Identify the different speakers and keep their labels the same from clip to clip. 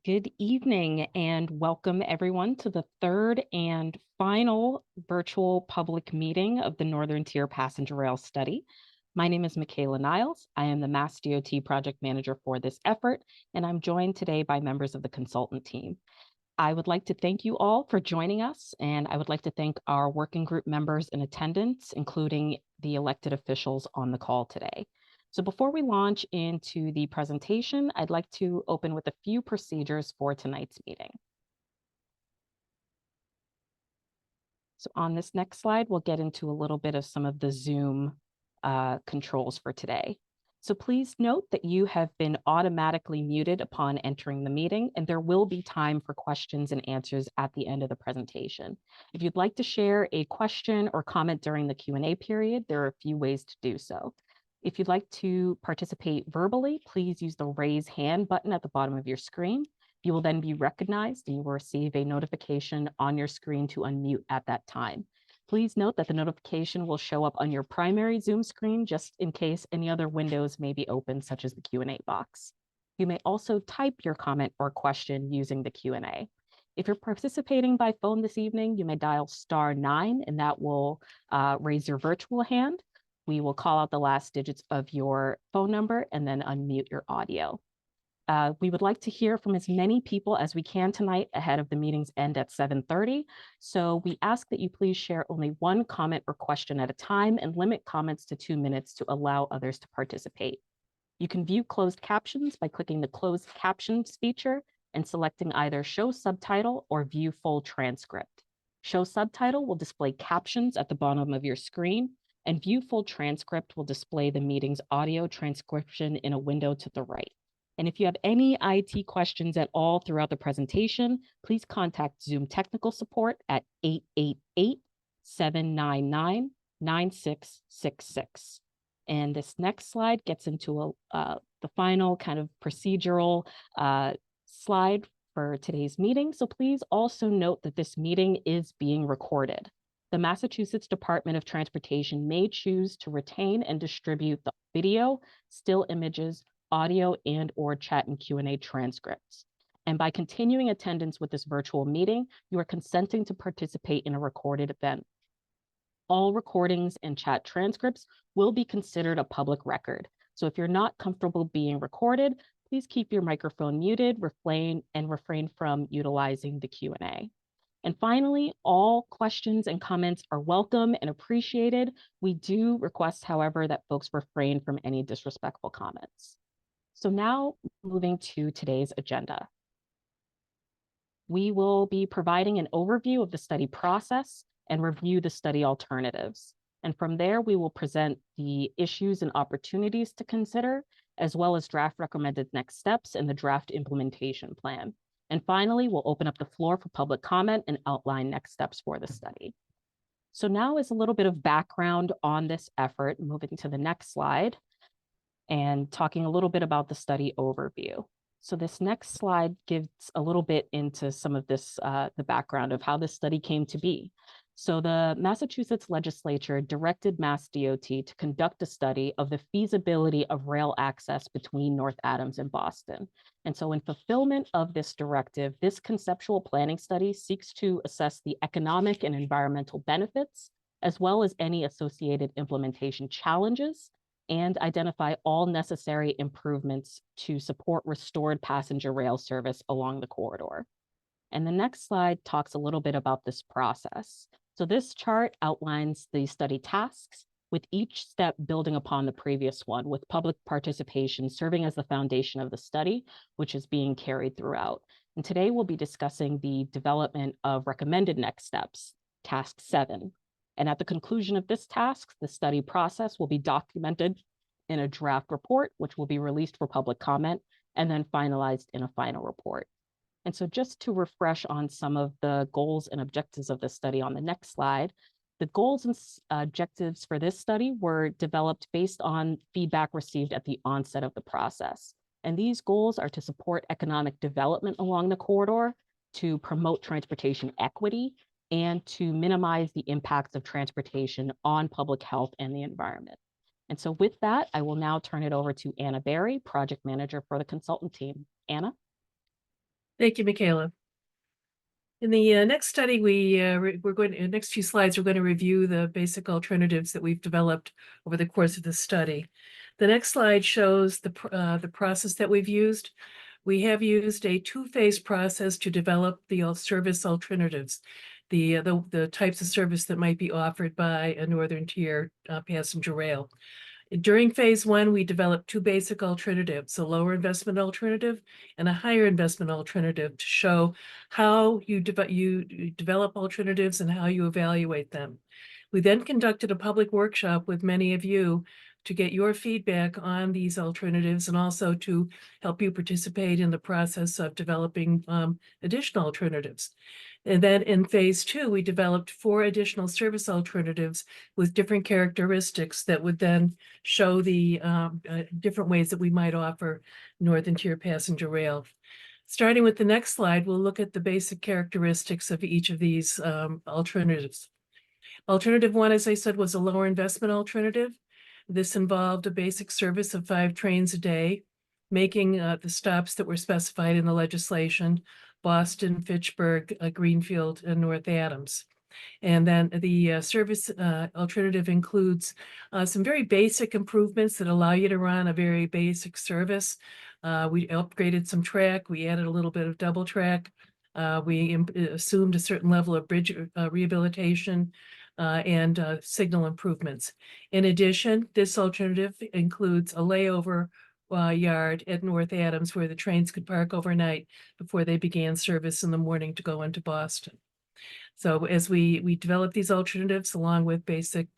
Speaker 1: Good evening and welcome everyone to the third and final virtual public meeting of the Northern Tier Passenger Rail Study. My name is Michaela Niles. I am the Mass DOT project manager for this effort, and I'm joined today by members of the consultant team. I would like to thank you all for joining us, and I would like to thank our working group members in attendance, including the elected officials on the call today. So before we launch into the presentation, I'd like to open with a few procedures for tonight's meeting. So on this next slide, we'll get into a little bit of some of the Zoom controls for today. So please note that you have been automatically muted upon entering the meeting, and there will be time for questions and answers at the end of the presentation. If you'd like to share a question or comment during the Q&A period, there are a few ways to do so. If you'd like to participate verbally, please use the raise hand button at the bottom of your screen. You will then be recognized and you will receive a notification on your screen to unmute at that time. Please note that the notification will show up on your primary Zoom screen just in case any other windows may be open, such as the Q&A box. You may also type your comment or question using the Q&A. If you're participating by phone this evening, you may dial *9 and that will raise your virtual hand. We will call out the last digits of your phone number and then unmute your audio. We would like to hear from as many people as we can tonight ahead of the meeting's end at 7:30. So we ask that you please share only one comment or question at a time and limit comments to 2 minutes to allow others to participate. You can view closed captions by clicking the closed captions feature and selecting either show subtitle or view full transcript. Show subtitle will display captions at the bottom of your screen, and view full transcript will display the meeting's audio transcription in a window to the right. And if you have any IT questions at all throughout the presentation, please contact Zoom technical support at 888-799-9666. And this next slide gets into the final kind of procedural slide for today's meeting. So please also note that this meeting is being recorded. The Massachusetts Department of Transportation may choose to retain and distribute the video, still images, audio, and/or chat and Q&A transcripts. And by continuing attendance with this virtual meeting, you are consenting to participate in a recorded event. All recordings and chat transcripts will be considered a public record. So if you're not comfortable being recorded, please keep your microphone muted, refrain from utilizing the Q&A. And finally, all questions and comments are welcome and appreciated. We do request, however, that folks refrain from any disrespectful comments. So now moving to today's agenda. We will be providing an overview of the study process and review the study alternatives. And from there, we will present the issues and opportunities to consider, as well as draft recommended next steps and the draft implementation plan. And finally, we'll open up the floor for public comment and outline next steps for the study. So now is a little bit of background on this effort, moving to the next slide and talking a little bit about the study overview. So this next slide gives a little bit into some of this, the background of how this study came to be. So the Massachusetts legislature directed Mass DOT to conduct a study of the feasibility of rail access between North Adams and Boston. And so in fulfillment of this directive, this conceptual planning study seeks to assess the economic and environmental benefits, as well as any associated implementation challenges, and identify all necessary improvements to support restored passenger rail service along the corridor. And the next slide talks a little bit about this process. So this chart outlines the study tasks, with each step building upon the previous one, with public participation serving as the foundation of the study, which is being carried throughout. And today we'll be discussing the development of recommended next steps, task 7. And at the conclusion of this task, the study process will be documented in a draft report, which will be released for public comment and then finalized in a final report. And so just to refresh on some of the goals and objectives of the study on the next slide, the goals and objectives for this study were developed based on feedback received at the onset of the process. And these goals are to support economic development along the corridor, to promote transportation equity, and to minimize the impacts of transportation on public health and the environment. And so with that, I will now turn it over to Anna Berry, project manager for the consultant team. Anna?
Speaker 2: Thank you, Michaela. In the next study, next few slides, we're going to review the basic alternatives that we've developed over the course of the study. The next slide shows the process that we've used. We have used a two-phase process to develop the service alternatives, the types of service that might be offered by a Northern Tier passenger rail. During phase one, we developed two basic alternatives, a lower investment alternative and a higher investment alternative, to show how you develop alternatives and how you evaluate them. We then conducted a public workshop with many of you to get your feedback on these alternatives and also to help you participate in the process of developing additional alternatives. And then in phase two, we developed 4 additional service alternatives with different characteristics that would then show the different ways that we might offer Northern Tier passenger rail. Starting with the next slide, we'll look at the basic characteristics of each of these alternatives. Alternative one, as I said, was a lower investment alternative. This involved a basic service of 5 trains a day, making the stops that were specified in the legislation: Boston, Fitchburg, Greenfield, and North Adams. And then the service alternative includes some very basic improvements that allow you to run a very basic service. We upgraded some track. We added a little bit of double track. We assumed a certain level of bridge rehabilitation and signal improvements. In addition, this alternative includes a layover yard at North Adams where the trains could park overnight before they began service in the morning to go into Boston. So as we develop these alternatives along with basic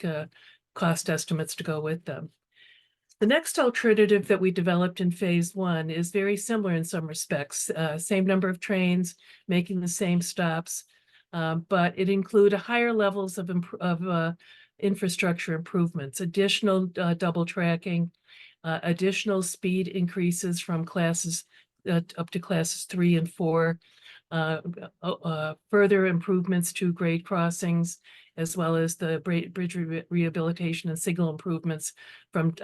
Speaker 2: cost estimates to go with them. The next alternative that we developed in phase one is very similar in some respects. Same number of trains, making the same stops, but it include higher levels of infrastructure improvements, additional double tracking, additional speed increases from classes up to classes 3 and 4, further improvements to grade crossings, as well as the bridge rehabilitation and signal improvements from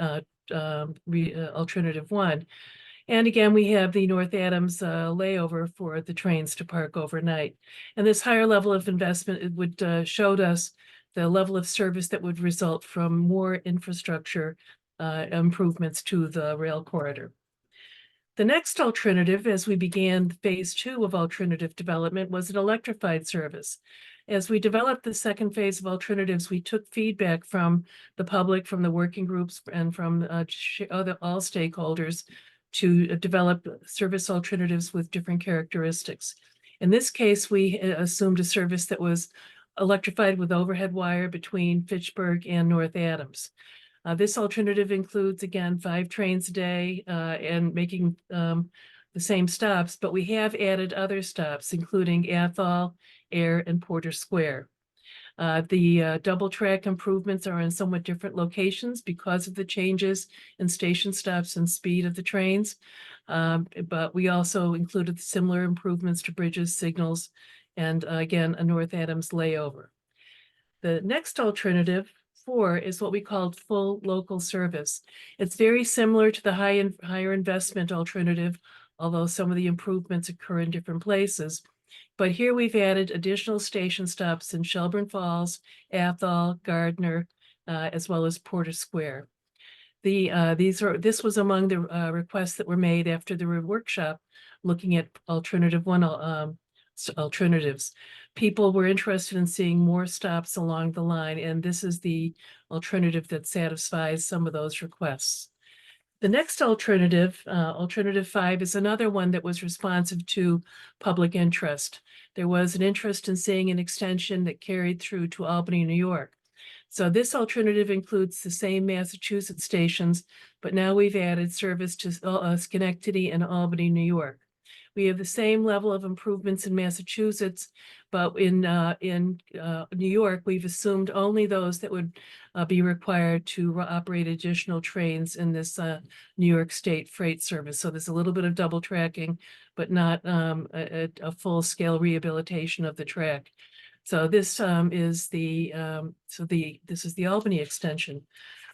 Speaker 2: alternative one. And again, we have the North Adams layover for the trains to park overnight. And this higher level of investment, it would showed us the level of service that would result from more infrastructure improvements to the rail corridor. The next alternative, as we began phase two of alternative development, was an electrified service. As we developed the second phase of alternatives, we took feedback from the public, from the working groups, and from all stakeholders to develop service alternatives with different characteristics. In this case, we assumed a service that was electrified with overhead wire between Fitchburg and North Adams. This alternative includes, again, 5 trains a day and making the same stops, but we have added other stops, including Athol, Air, and Porter Square. The double track improvements are in somewhat different locations because of the changes in station stops and speed of the trains. But we also included similar improvements to bridges, signals, and again, a North Adams layover. The next alternative 4 is what we called full local service. It's very similar to the higher investment alternative, although some of the improvements occur in different places. But here we've added additional station stops in Shelburne Falls, Athol, Gardner, as well as Porter Square. This was among the requests that were made after the workshop looking at alternative one alternatives. People were interested in seeing more stops along the line, and this is the alternative that satisfies some of those requests. The next alternative, alternative 5, is another one that was responsive to public interest. There was an interest in seeing an extension that carried through to Albany, New York. So this alternative includes the same Massachusetts stations, but now we've added service to Schenectady and Albany, New York. We have the same level of improvements in Massachusetts, but in New York, we've assumed only those that would be required to operate additional trains in this New York State freight service. So there's a little bit of double tracking, but not a full-scale rehabilitation of the track. So this is the Albany extension.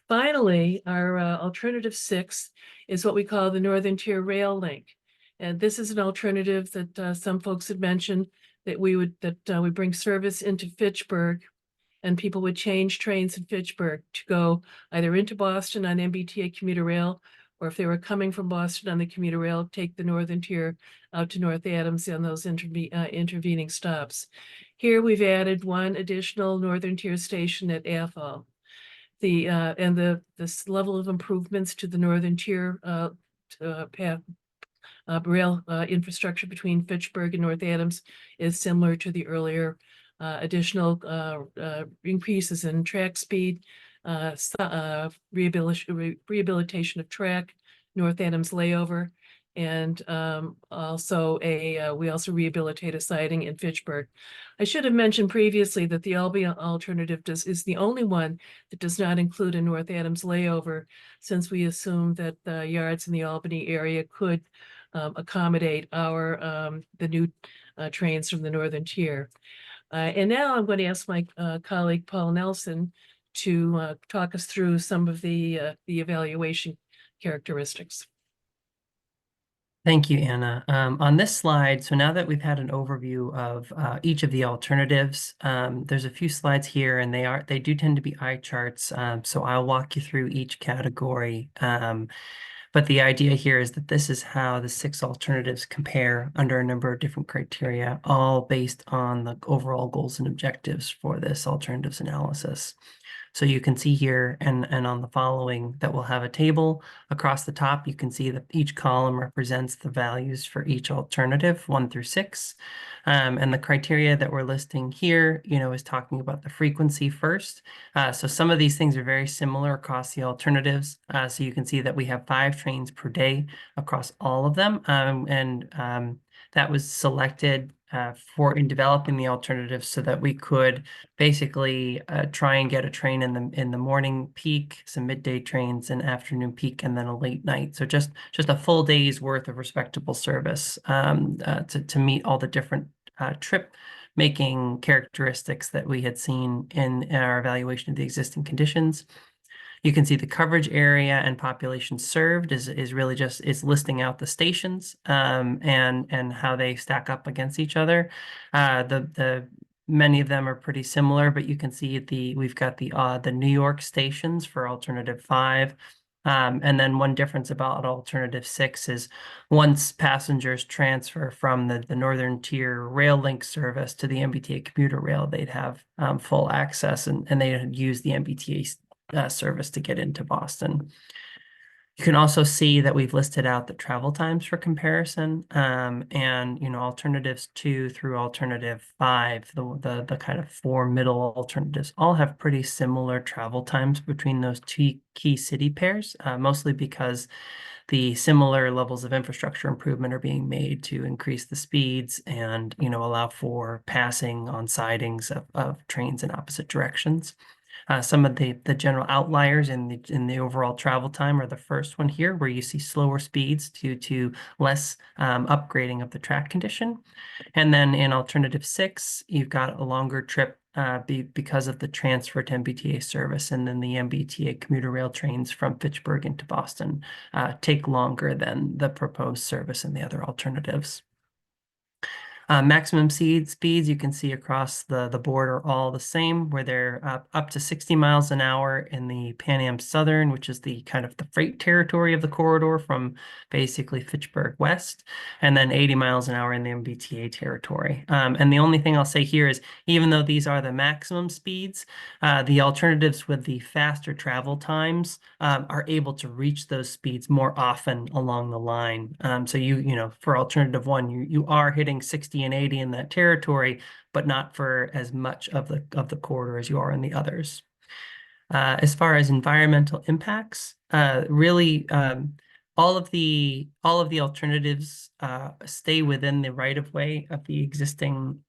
Speaker 2: Finally, our alternative 6 is what we call the Northern Tier Rail Link. And this is an alternative that some folks had mentioned that we bring service into Fitchburg, and people would change trains in Fitchburg to go either into Boston on MBTA commuter rail, or if they were coming from Boston on the commuter rail, take the northern tier out to North Adams on those intervening stops. Here we've added one additional northern tier station at Athol. This level of improvements to the northern tier path rail infrastructure between Fitchburg and North Adams is similar to the earlier additional increases in track speed, rehabilitation of track, North Adams layover, and we also rehabilitate a siding in Fitchburg. I should have mentioned previously that the Albany alternative is the only one that does not include a North Adams layover, since we assume that the yards in the Albany area could accommodate the new trains from the northern tier. And now I'm going to ask my colleague Paul Nelson to talk us through some of the evaluation characteristics.
Speaker 3: Thank you, Anna. On this slide, so now that we've had an overview of each of the alternatives, there's a few slides here, and they do tend to be eye charts. So I'll walk you through each category. But the idea here is that this is how the 6 alternatives compare under a number of different criteria, all based on the overall goals and objectives for this alternatives analysis. So you can see here and on the following that we'll have a table across the top. You can see that each column represents the values for each alternative, 1 through 6. And the criteria that we're listing here, is talking about the frequency first. So some of these things are very similar across the alternatives. So you can see that we have 5 trains per day across all of them. That was selected in developing the alternatives so that we could basically try and get a train in the morning peak, some midday trains, an afternoon peak, and then a late night. So just a full day's worth of respectable service to meet all the different trip making characteristics that we had seen in our evaluation of the existing conditions. You can see the coverage area and population served is really just listing out the stations and how they stack up against each other. Many of them are pretty similar, but you can see we've got the New York stations for alternative 5. And then one difference about alternative 6 is once passengers transfer from the northern tier rail link service to the MBTA commuter rail, they'd have full access and they'd use the MBTA service to get into Boston. You can also see that we've listed out the travel times for comparison, and alternatives 2 through alternative 5, the kind of 4 middle alternatives, all have pretty similar travel times between those 2 key city pairs, mostly because the similar levels of infrastructure improvement are being made to increase the speeds and allow for passing on sidings of trains in opposite directions. Some of the general outliers in the overall travel time are the first one here, where you see slower speeds due to less upgrading of the track condition. And then in alternative 6, you've got a longer trip because of the transfer to MBTA service, and then the MBTA commuter rail trains from Fitchburg into Boston take longer than the proposed service in the other alternatives. Maximum speeds you can see across the board are all the same, where they're up to 60 miles an hour in the Pan Am Southern, which is the kind of the freight territory of the corridor from basically Fitchburg west, and then 80 miles an hour in the MBTA territory. And the only thing I'll say here is, even though these are the maximum speeds, the alternatives with the faster travel times are able to reach those speeds more often along the line. So for alternative 1, you are hitting 60 and 80 in that territory, but not for as much of the corridor as you are in the others. As far as environmental impacts, really all of the alternatives stay within the right of way of the existing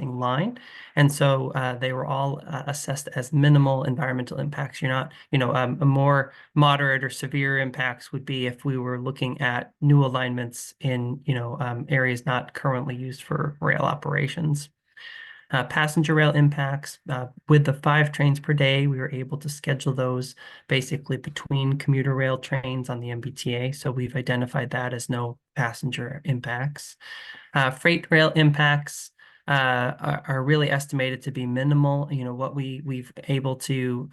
Speaker 3: line, and so they were all assessed as minimal environmental impacts. You're not, a more moderate or severe impacts would be if we were looking at new alignments in areas not currently used for rail operations. Passenger rail impacts, with the 5 trains per day, we were able to schedule those basically between commuter rail trains on the MBTA. So we've identified that as no passenger impacts. Freight rail impacts are really estimated to be minimal. You know, what we've able to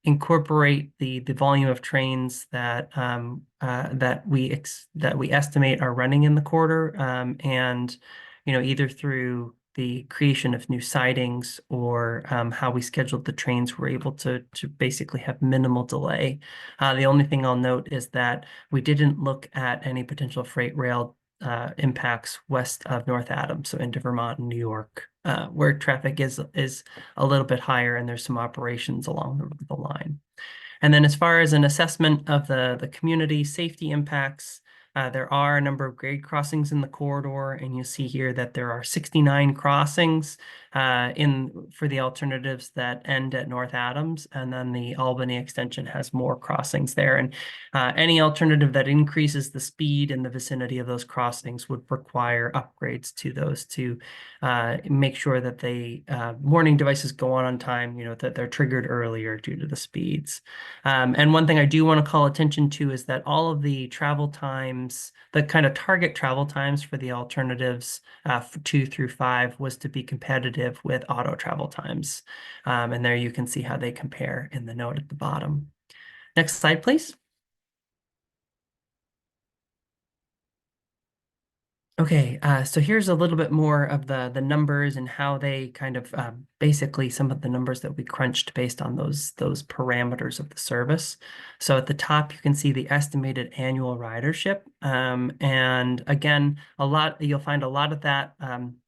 Speaker 3: incorporate the volume of trains that that we estimate are running in the quarter, and you know, either through the creation of new sidings or how we scheduled the trains, we're able to basically have minimal delay. The only thing I'll note is that we didn't look at any potential freight rail impacts west of North Adams, so into Vermont and New York, where traffic is a little bit higher and there's some operations along the line. And then as far as an assessment of the community safety impacts, there are a number of grade crossings in the corridor, and you see here that there are 69 crossings for the alternatives that end at North Adams, and then the Albany extension has more crossings there. And any alternative that increases the speed in the vicinity of those crossings would require upgrades to those to make sure that the warning devices go on time, you know, that they're triggered earlier due to the speeds. And one thing I do want to call attention to is that all of the travel times, the kind of target travel times for the alternatives 2 through 5 was to be competitive with auto travel times. And there you can see how they compare in the note at the bottom. Next slide, please. Okay, so here's a little bit more of the numbers and how they kind of basically some of the numbers that we crunched based on those parameters of the service. So at the top, you can see the estimated annual ridership, and again, you'll find a lot of that.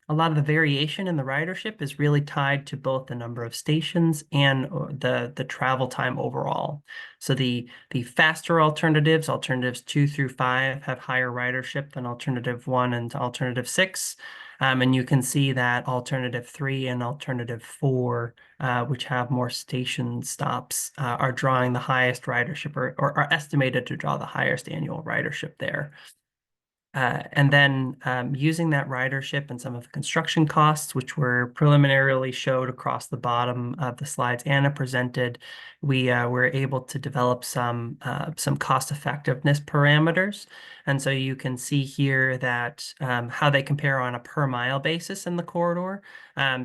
Speaker 3: A lot of the variation in the ridership is really tied to both the number of stations and the travel time overall. So the faster alternatives 2 through 5, have higher ridership than alternative 1 and alternative 6. And you can see that alternative 3 and alternative 4, which have more station stops, are drawing the highest ridership or are estimated to draw the highest annual ridership there. And then using that ridership and some of the construction costs, which were preliminarily showed across the bottom of the slides Anna presented, we were able to develop some cost effectiveness parameters. And so you can see here that how they compare on a per mile basis in the corridor.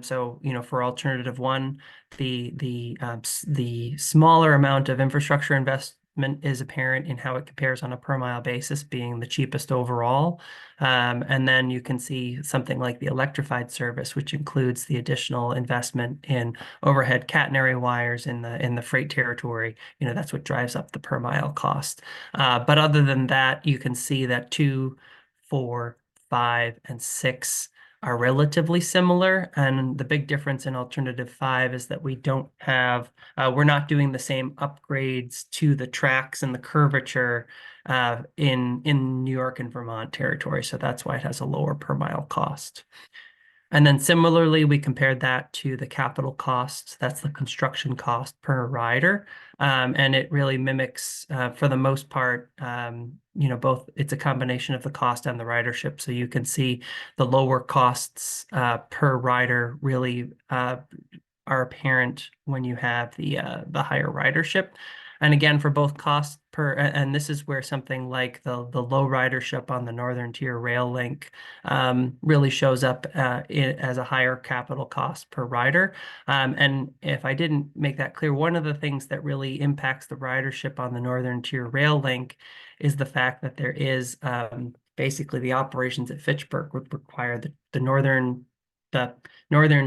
Speaker 3: So, you know, for alternative 1, the smaller amount of infrastructure investment is apparent in how it compares on a per mile basis, being the cheapest overall. And then you can see something like the electrified service, which includes the additional investment in overhead catenary wires in the freight territory. You know, that's what drives up the per mile cost. But other than that, you can see that 2, 4, 5, and 6 are relatively similar. And the big difference in alternative 5 is that we're not doing the same upgrades to the tracks and the curvature in New York and Vermont territory. So that's why it has a lower per mile cost. And then similarly, we compared that to the capital costs. That's the construction cost per rider. And it really mimics, for the most part, you know, it's a combination of the cost and the ridership. So you can see the lower costs per rider really are apparent when you have the higher ridership. And again, for both cost and this is where something like the low ridership on the Northern Tier rail link really shows up as a higher capital cost per rider. And if I didn't make that clear, one of the things that really impacts the ridership on the Northern Tier rail link is the fact that there is basically the operations at Fitchburg would require the Northern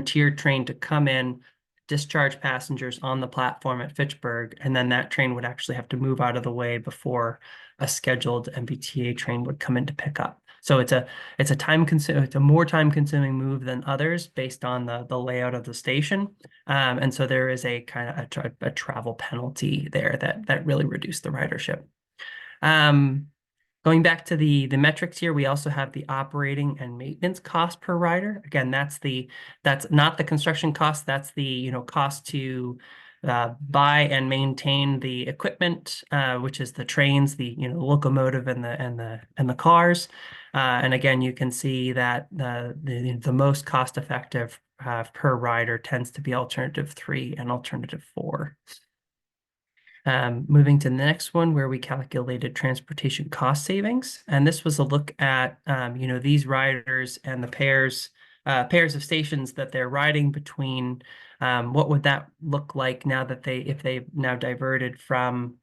Speaker 3: Tier train to come in, discharge passengers on the platform at Fitchburg, and then that train would actually have to move out of the way before a scheduled MBTA train would come in to pick up. So it's a more time-consuming move than others based on the layout of the station, and so there is a kind of a travel penalty there that really reduced the ridership. Going back to the metrics here, we also have the operating and maintenance cost per rider. Again, that's not the construction cost. That's the, you know, cost to buy and maintain the equipment, which is the trains, the, you know, locomotive and the cars. And again, you can see that the most cost effective per rider tends to be alternative 3 and alternative 4. Moving to the next one where we calculated transportation cost savings. And this was a look at, these riders and the pairs of stations that they're riding between. What would that look like now that if they now diverted from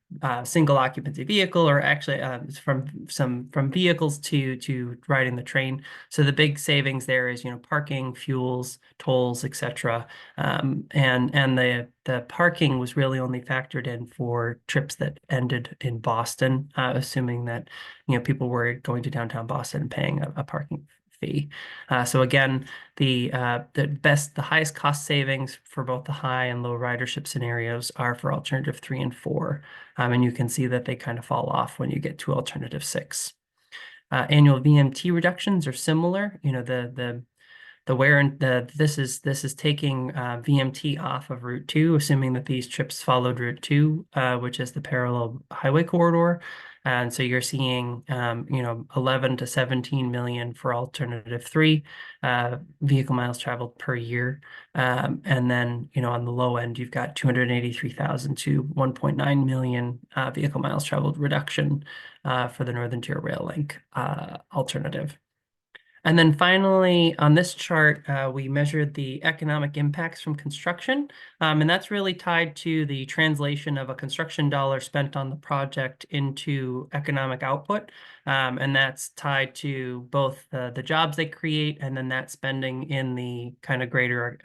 Speaker 3: single occupancy vehicle, or actually from vehicles to riding the train. So the big savings there is, parking, fuels, tolls, etc. And the parking was really only factored in for trips that ended in Boston, assuming that people were going to downtown Boston and paying a parking fee. So again, the highest cost savings for both the high and low ridership scenarios are for alternative 3 and 4. And you can see that they kind of fall off when you get to alternative 6. Annual VMT reductions are similar. This is taking VMT off of Route 2, assuming that these trips followed Route 2, which is the parallel highway corridor. And so you're seeing, 11 to 17 million for alternative 3 vehicle miles traveled per year. And then, on the low end, you've got 283,000 to 1.9 million vehicle miles traveled reduction for the Northern Tier Rail Link alternative. And then finally, on this chart, we measured the economic impacts from construction. And that's really tied to the translation of a construction dollar spent on the project into economic output. And that's tied to both the jobs they create and then that spending in the kind of greater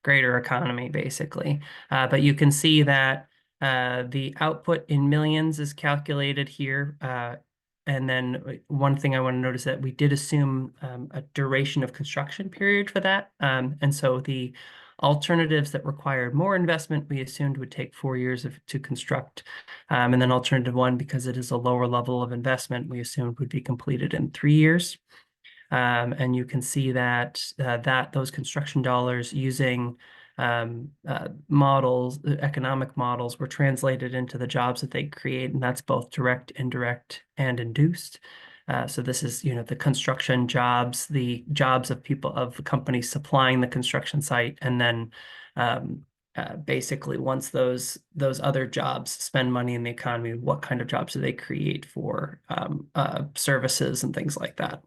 Speaker 3: economy, basically. But you can see that the output in millions is calculated here. And then one thing I want to notice that we did assume a duration of construction period for that. And so the alternatives that required more investment, we assumed would take 4 years to construct. And then alternative 1, because it is a lower level of investment, we assumed would be completed in 3 years. And you can see that those construction dollars using economic models were translated into the jobs that they create, and that's both direct, indirect, and induced. So this is, the construction jobs, the jobs of companies supplying the construction site, and then basically once those other jobs spend money in the economy, what kind of jobs do they create for services and things like that.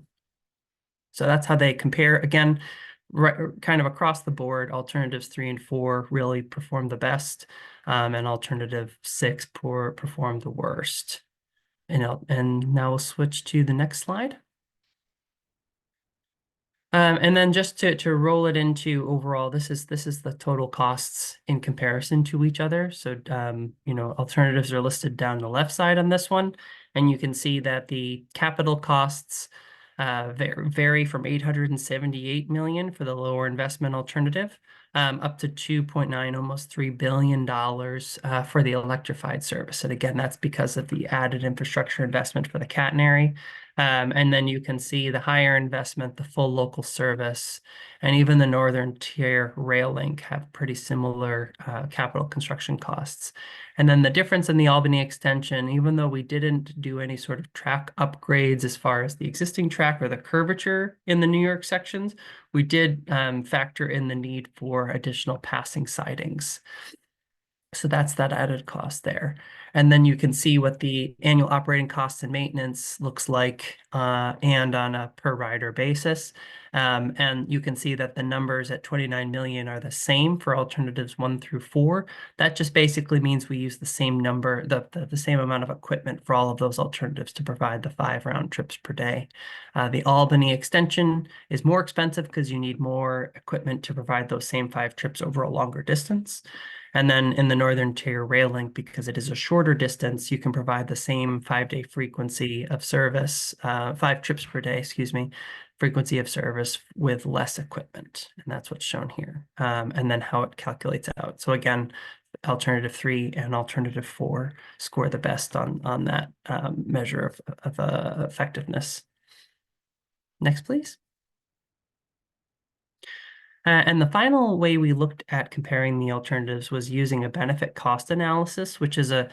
Speaker 3: So that's how they compare. Again, kind of across the board, alternatives 3 and 4 really perform the best, and alternative 6 perform the worst. And now we'll switch to the next slide. And then just to roll it into overall, this is the total costs in comparison to each other. So alternatives are listed down the left side on this one, and you can see that the capital costs vary from 878 million for the lower investment alternative, up to 2.9, almost $3 billion for the electrified service. And again, that's because of the added infrastructure investment for the catenary. And then you can see the higher investment, the full local service, and even the Northern Tier Rail Link have pretty similar capital construction costs. And then the difference in the Albany extension, even though we didn't do any sort of track upgrades as far as the existing track or the curvature in the New York sections, we did factor in the need for additional passing sidings. So that's that added cost there. And then you can see what the annual operating costs and maintenance looks like and on a per rider basis. And you can see that the numbers at 29 million are the same for alternatives 1 through 4. That just basically means we use the same number, the same amount of equipment for all of those alternatives to provide the 5 round trips per day. The Albany extension is more expensive because you need more equipment to provide those same 5 trips over a longer distance. And then in the Northern Tier Rail Link, because it is a shorter distance, you can provide the same 5-day frequency of service, 5 trips per day, frequency of service with less equipment. And that's what's shown here. And then how it calculates out. So again, alternative 3 and alternative 4 score the best on that measure of effectiveness. Next, please. And the final way we looked at comparing the alternatives was using a benefit cost analysis, which is a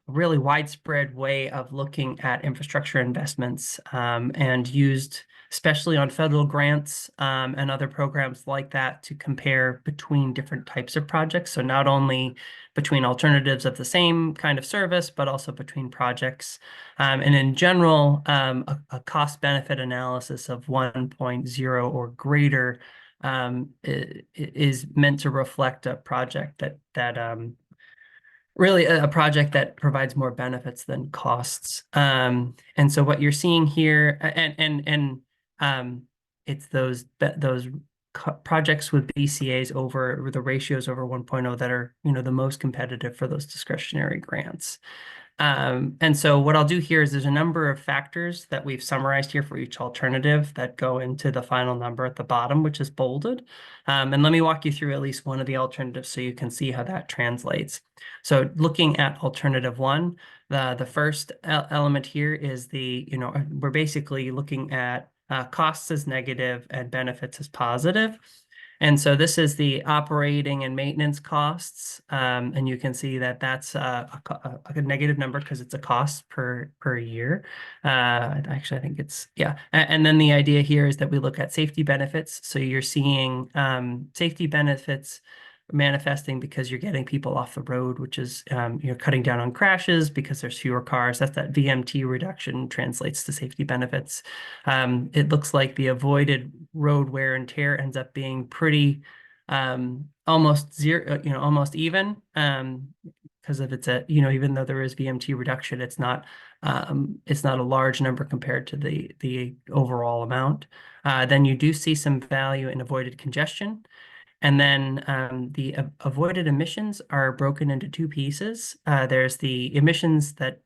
Speaker 3: really widespread way of looking at infrastructure investments, and used especially on federal grants, and other programs like that to compare between different types of projects. So not only between alternatives of the same kind of service, but also between projects. And in general, a cost-benefit analysis of 1.0 or greater is meant to reflect a project that really a project that provides more benefits than costs. And so what you're seeing here, it's those projects with BCAs over the ratios over 1.0 that are, the most competitive for those discretionary grants. And so what I'll do here is there's a number of factors that we've summarized here for each alternative that go into the final number at the bottom, which is bolded. And let me walk you through at least one of the alternatives so you can see how that translates. So looking at alternative one, the first element here is we're basically looking at costs as negative and benefits as positive. And so this is the operating and maintenance costs. And you can see that that's a negative number because it's a cost per year. Actually, I think it's, yeah. And then the idea here is that we look at safety benefits. So you're seeing safety benefits manifesting because you're getting people off the road, which is you're cutting down on crashes because there's fewer cars. That's that VMT reduction translates to safety benefits. It looks like the avoided road wear and tear ends up being pretty almost zero, almost even. Because if it's even though there is VMT reduction, it's not a large number compared to the overall amount. Then you do see some value in avoided congestion. And then the avoided emissions are broken into two pieces. There's the emissions that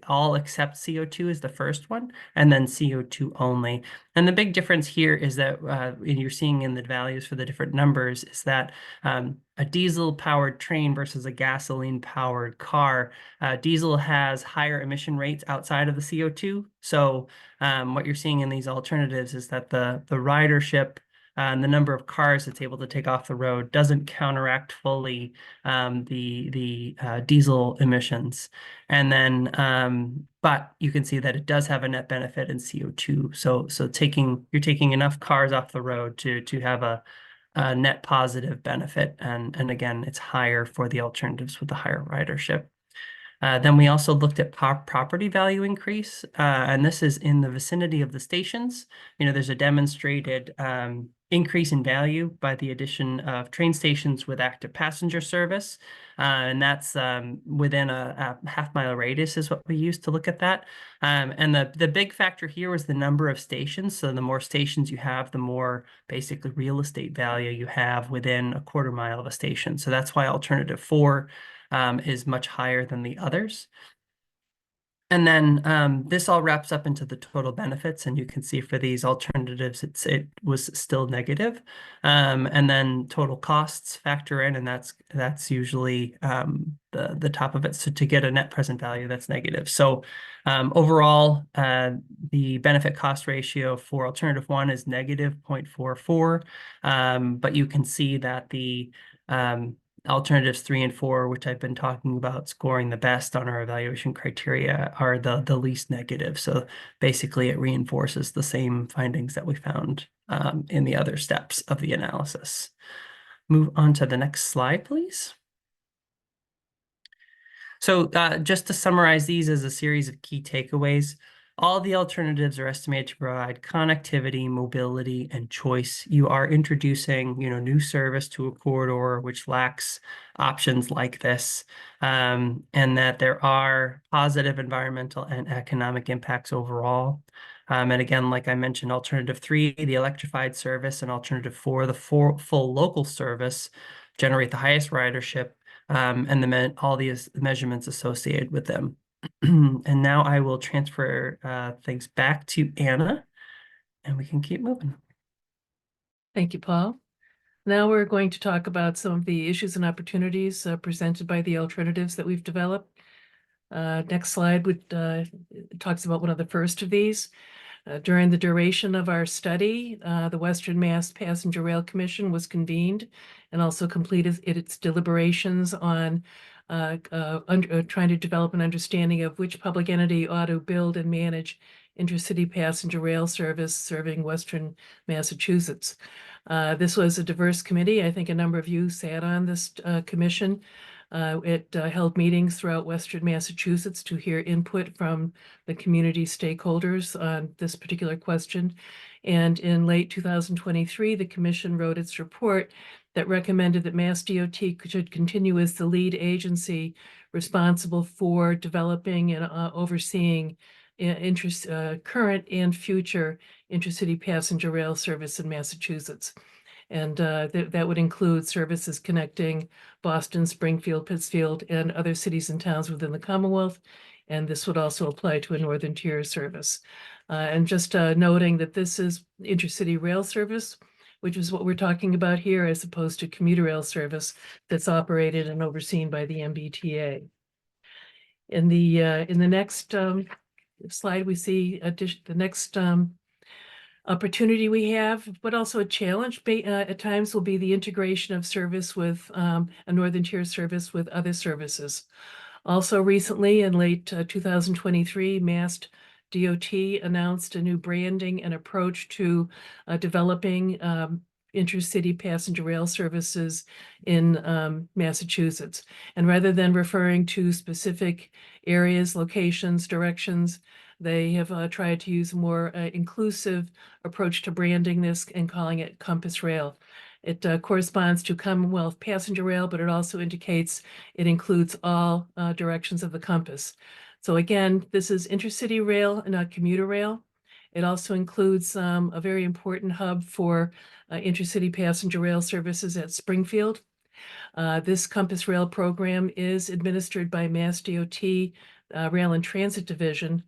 Speaker 3: all except CO2 is the first one, and then CO2 only. And the big difference here is that you're seeing in the values for the different numbers is that a diesel-powered train versus a gasoline-powered car, diesel has higher emission rates outside of the CO2. So what you're seeing in these alternatives is that the ridership and the number of cars it's able to take off the road doesn't counteract fully the diesel emissions. And then, but you can see that it does have a net benefit in CO2. So you're taking enough cars off the road to have a net positive benefit. And again, it's higher for the alternatives with the higher ridership. Then we also looked at property value increase, and this is in the vicinity of the stations. There's a demonstrated increase in value by the addition of train stations with active passenger service. And that's within a half-mile radius is what we used to look at that. And the big factor here was the number of stations. So the more stations you have, the more basically real estate value you have within a quarter mile of a station. So that's why alternative 4 is much higher than the others. And then this all wraps up into the total benefits, and you can see for these alternatives, it was still negative. And then total costs factor in, and that's usually the top of it. So to get a net present value, that's negative. So overall, the benefit cost ratio for alternative 1 is negative 0.44. But you can see that the alternatives 3 and 4, which I've been talking about scoring the best on our evaluation criteria, are the least negative. So basically it reinforces the same findings that we found in the other steps of the analysis. Move on to the next slide, please. So just to summarize these as a series of key takeaways, all the alternatives are estimated to provide connectivity, mobility, and choice. You are introducing, new service to a corridor which lacks options like this, and that there are positive environmental and economic impacts overall. And again, like I mentioned, alternative 3, the electrified service, and alternative 4, the full local service, generate the highest ridership, and all these measurements associated with them. And now I will transfer things back to Anna, and we can keep moving.
Speaker 2: Thank you, Paul. Now we're going to talk about some of the issues and opportunities presented by the alternatives that we've developed. Next slide talks about one of the first of these. During the duration of our study, the Western Mass Passenger Rail Commission was convened and also completed its deliberations on trying to develop an understanding of which public entity ought to build and manage intercity passenger rail service serving Western Massachusetts. This was a diverse committee. I think a number of you sat on this commission. It held meetings throughout Western Massachusetts to hear input from the community stakeholders on this particular question. And in late 2023, the commission wrote its report that recommended that Mass DOT should continue as the lead agency responsible for developing and overseeing current and future intercity passenger rail service in Massachusetts. And that would include services connecting Boston, Springfield, Pittsfield, and other cities and towns within the Commonwealth. And this would also apply to a Northern Tier service. And just noting that this is intercity rail service, which is what we're talking about here, as opposed to commuter rail service that's operated and overseen by the MBTA. In the next slide, we see the next opportunity we have, but also a challenge at times will be the integration of service with a Northern Tier service with other services. Also recently, in late 2023, Mass DOT announced a new branding and approach to developing intercity passenger rail services in Massachusetts. And rather than referring to specific areas, locations, directions, they have tried to use a more inclusive approach to branding this and calling it Compass Rail. It corresponds to Commonwealth Passenger Rail, but it also indicates it includes all directions of the compass. So again, this is intercity rail, not commuter rail. It also includes a very important hub for intercity passenger rail services at Springfield. This Compass Rail program is administered by Mass DOT Rail and Transit Division,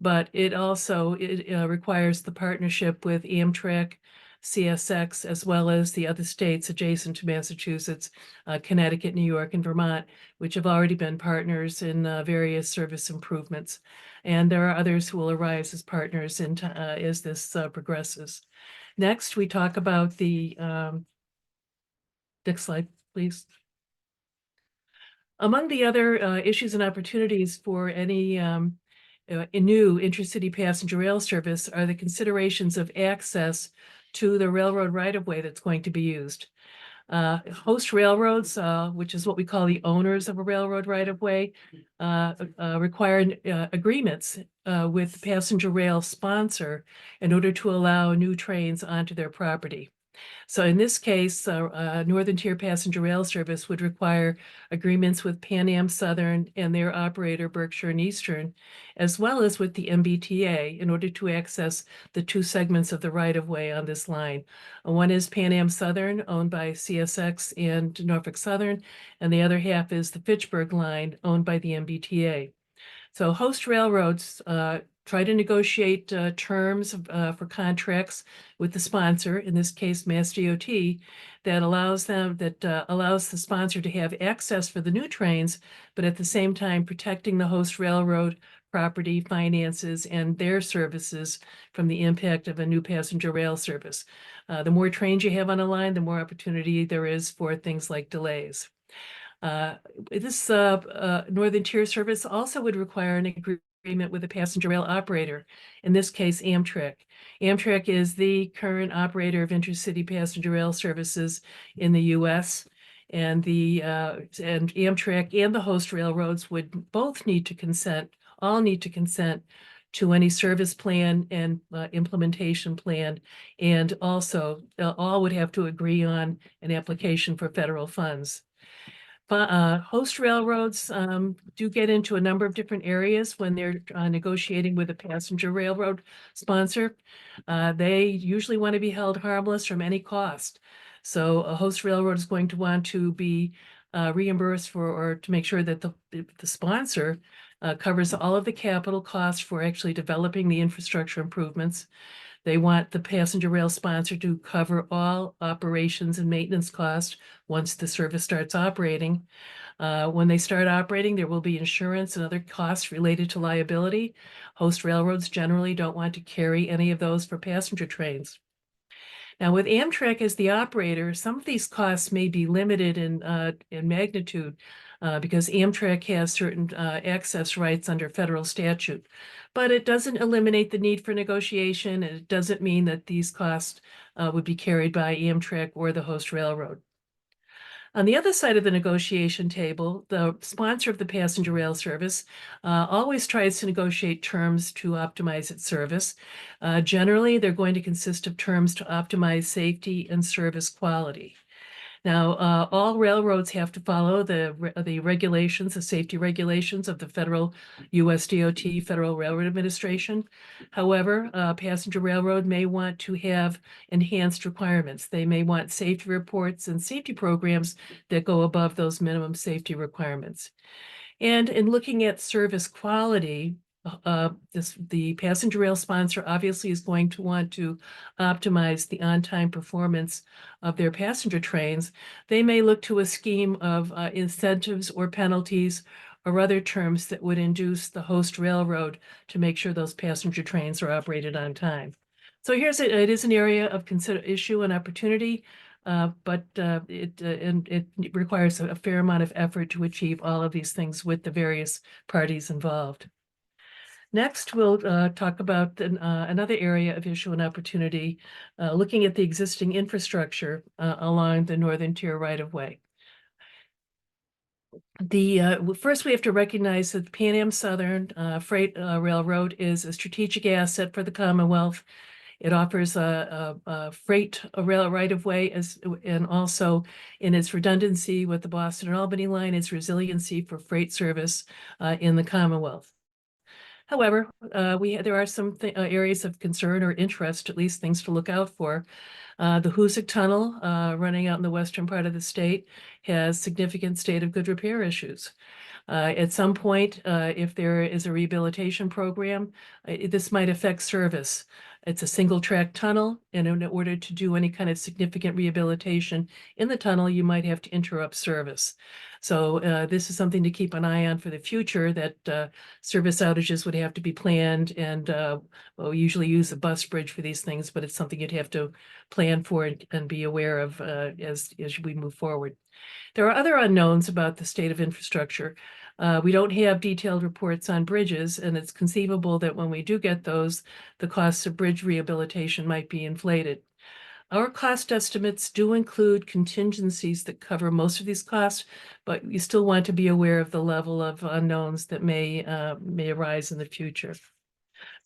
Speaker 2: but it also requires the partnership with Amtrak, CSX, as well as the other states adjacent to Massachusetts, Connecticut, New York, and Vermont, which have already been partners in various service improvements. And there are others who will arise as partners as this progresses. Next, we talk about the next slide, please. Among the other issues and opportunities for any new intercity passenger rail service are the considerations of access to the railroad right-of-way that's going to be used. Host railroads, which is what we call the owners of a railroad right-of-way, require agreements with the passenger rail sponsor in order to allow new trains onto their property. So in this case, Northern Tier Passenger Rail Service would require agreements with Pan Am Southern and their operator Berkshire and Eastern, as well as with the MBTA in order to access the two segments of the right-of-way on this line. One is Pan Am Southern, owned by CSX and Norfolk Southern, and the other half is the Fitchburg line, owned by the MBTA. So host railroads try to negotiate terms for contracts with the sponsor, in this case, Mass DOT, that allows the sponsor to have access for the new trains, but at the same time protecting the host railroad property, finances, and their services from the impact of a new passenger rail service. The more trains you have on a line, the more opportunity there is for things like delays. This Northern Tier service also would require an agreement with a passenger rail operator, in this case, Amtrak. Amtrak is the current operator of intercity passenger rail services in the U.S., and Amtrak and the host railroads would both need to consent, all need to consent to any service plan and implementation plan, and also all would have to agree on an application for federal funds. Host railroads do get into a number of different areas when they're negotiating with a passenger railroad sponsor. They usually want to be held harmless from any cost. So a host railroad is going to want to be reimbursed for, or to make sure that the sponsor covers all of the capital costs for actually developing the infrastructure improvements. They want the passenger rail sponsor to cover all operations and maintenance costs once the service starts operating. When they start operating, there will be insurance and other costs related to liability. Host railroads generally don't want to carry any of those for passenger trains. Now, with Amtrak as the operator, some of these costs may be limited in magnitude. because Amtrak has certain access rights under federal statute. But it doesn't eliminate the need for negotiation, and it doesn't mean that these costs would be carried by Amtrak or the host railroad. On the other side of the negotiation table, the sponsor of the passenger rail service always tries to negotiate terms to optimize its service. Generally, they're going to consist of terms to optimize safety and service quality. Now, all railroads have to follow the regulations, the safety regulations of the federal USDOT, Federal Railroad Administration. However, passenger railroad may want to have enhanced requirements. They may want safety reports and safety programs that go above those minimum safety requirements. And in looking at service quality, the passenger rail sponsor obviously is going to want to optimize the on-time performance of their passenger trains. They may look to a scheme of incentives or penalties or other terms that would induce the host railroad to make sure those passenger trains are operated on time. So it is an area of issue and opportunity, but it requires a fair amount of effort to achieve all of these things with the various parties involved. Next, we'll talk about another area of issue and opportunity, looking at the existing infrastructure along the northern tier right-of-way. First, we have to recognize that the Pan Am Southern Freight Railroad is a strategic asset for the Commonwealth. It offers a freight rail right-of-way and also in its redundancy with the Boston and Albany line, its resiliency for freight service in the Commonwealth. However, there are some areas of concern or interest, at least things to look out for. The Hoosick Tunnel, running out in the western part of the state, has significant state of good repair issues. At some point, if there is a rehabilitation program, this might affect service. It's a single track tunnel, and in order to do any kind of significant rehabilitation in the tunnel, you might have to interrupt service. So this is something to keep an eye on for the future, that service outages would have to be planned, and we usually use a bus bridge for these things, but it's something you'd have to plan for and be aware of as we move forward. There are other unknowns about the state of infrastructure. We don't have detailed reports on bridges, and it's conceivable that when we do get those, the costs of bridge rehabilitation might be inflated. Our cost estimates do include contingencies that cover most of these costs, but you still want to be aware of the level of unknowns that may arise in the future.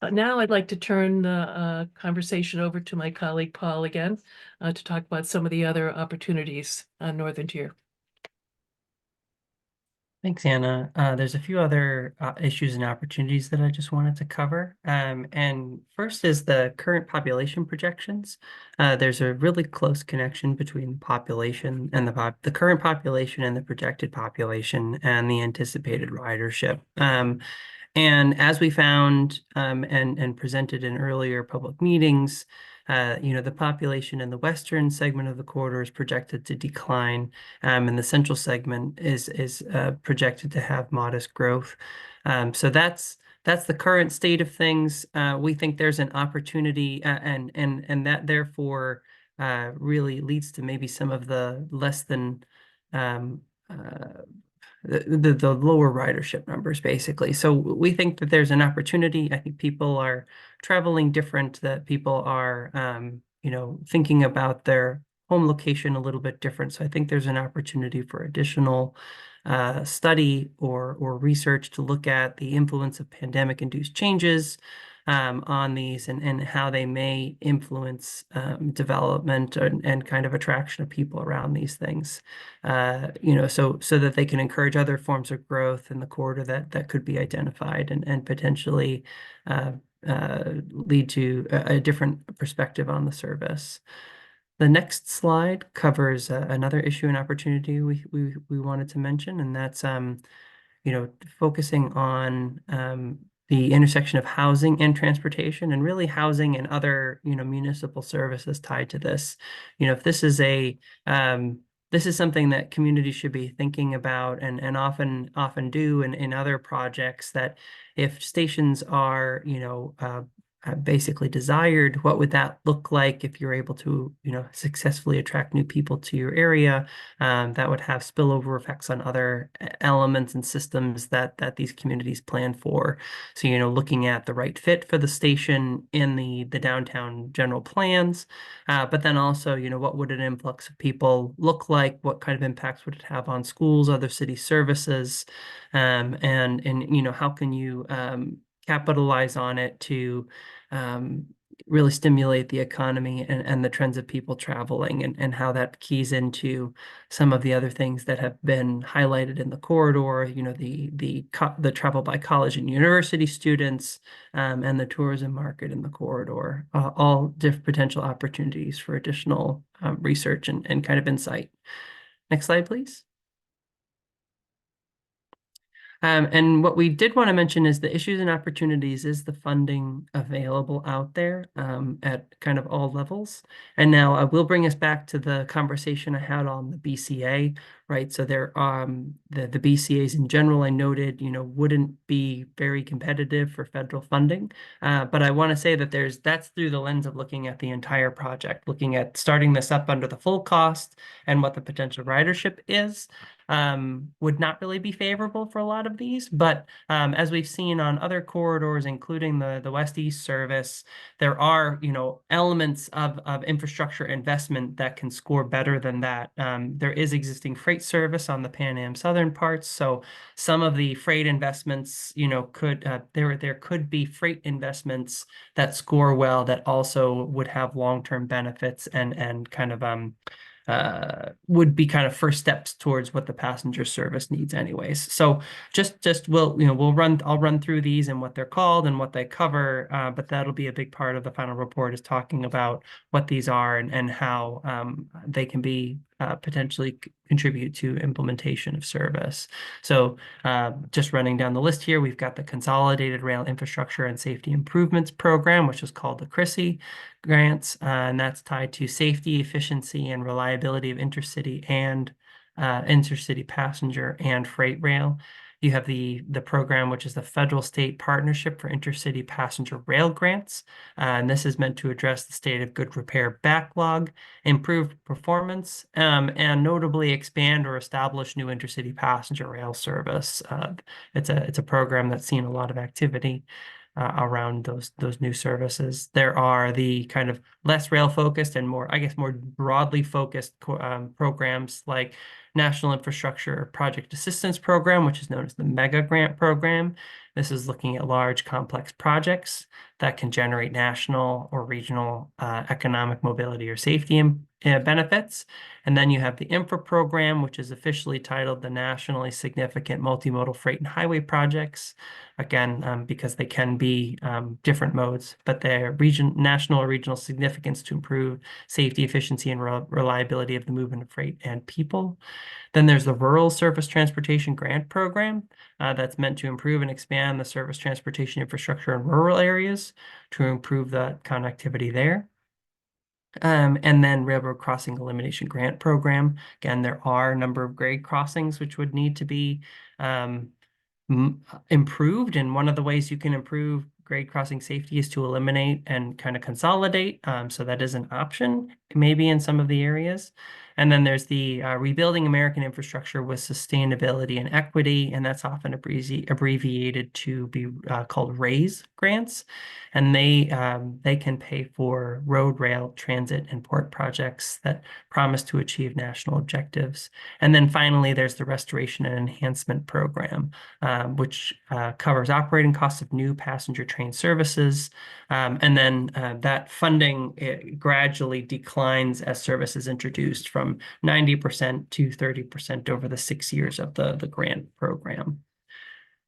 Speaker 2: But now I'd like to turn the conversation over to my colleague Paul again to talk about some of the other opportunities on Northern Tier.
Speaker 3: Thanks, Anna. There's a few other issues and opportunities that I just wanted to cover. And first is the current population projections. There's a really close connection between population and the current population and the projected population and the anticipated ridership. And as we found and presented in earlier public meetings, the population in the western segment of the corridor is projected to decline, and the central segment is projected to have modest growth. So that's the current state of things. We think there's an opportunity, and that therefore really leads to maybe some of the less than the lower ridership numbers, basically. So we think that there's an opportunity. I think people are traveling different, that people are, thinking about their home location a little bit different. So I think there's an opportunity for additional study or research to look at the influence of pandemic-induced changes on these and how they may influence development and kind of attraction of people around these things. So that they can encourage other forms of growth in the corridor that could be identified and potentially lead to a different perspective on the service. The next slide covers another issue and opportunity we wanted to mention, and that's focusing on the intersection of housing and transportation, and really housing and other municipal services tied to this. If this is this is something that communities should be thinking about and often do in other projects, that if stations are basically desired, what would that look like if you're able to, successfully attract new people to your area? That would have spillover effects on other elements and systems that these communities plan for. So, looking at the right fit for the station in the downtown general plans, but then also, what would an influx of people look like? What kind of impacts would it have on schools, other city services? And how can you capitalize on it to really stimulate the economy and the trends of people traveling, and how that keys into some of the other things that have been highlighted in the corridor, the travel by college and university students, and the tourism market in the corridor, all different potential opportunities for additional research and kind of insight. Next slide, please. And what we did want to mention is the issues and opportunities is the funding available out there at kind of all levels. And now I will bring us back to the conversation I had on the BCA, right? So there, the BCAs in general, I noted, wouldn't be very competitive for federal funding. But I want to say that that's through the lens of looking at the entire project, looking at starting this up under the full cost and what the potential ridership is. Would not really be favorable for a lot of these, but as we've seen on other corridors, including the West-East service, there are, elements of infrastructure investment that can score better than that. There is existing freight service on the Pan Am southern parts, so some of the freight investments, there could be freight investments that score well that also would have long-term benefits and kind of would be kind of first steps towards what the passenger service needs anyways. So I'll run through these and what they're called and what they cover, but that'll be a big part of the final report, is talking about what these are and how they can be potentially contribute to implementation of service. So just running down the list here, we've got the Consolidated Rail Infrastructure and Safety Improvements Program, which is called the CRISI grants, and that's tied to safety, efficiency, and reliability of intercity passenger and freight rail. You have the program, which is the Federal State Partnership for Intercity Passenger Rail Grants. And this is meant to address the state of good repair backlog, improve performance, and notably expand or establish new intercity passenger rail service. It's a program that's seen a lot of activity around those new services. There are the kind of less rail focused and more broadly focused programs like National Infrastructure Project Assistance Program, which is known as the Mega Grant Program. This is looking at large, complex projects that can generate national or regional economic mobility or safety benefits. And then you have the Infra Program, which is officially titled the Nationally Significant Multimodal Freight and Highway Projects. Again, because they can be different modes, but they're national or regional significance to improve safety, efficiency, and reliability of the movement of freight and people. Then there's the Rural Surface Transportation Grant Program that's meant to improve and expand the surface transportation infrastructure in rural areas to improve the connectivity there. And then Railroad Crossing Elimination Grant Program. Again, there are a number of grade crossings which would need to be improved, and one of the ways you can improve grade crossing safety is to eliminate and kind of consolidate. So that is an option, maybe in some of the areas. And then there's the Rebuilding American Infrastructure with Sustainability and Equity, and that's often abbreviated to be called RAISE grants. And they can pay for road, rail, transit, and port projects that promise to achieve national objectives. And then finally, there's the Restoration and Enhancement Program, which covers operating costs of new passenger train services. And then that funding gradually declines as service is introduced from 90% to 30% over the 6 years of the grant program.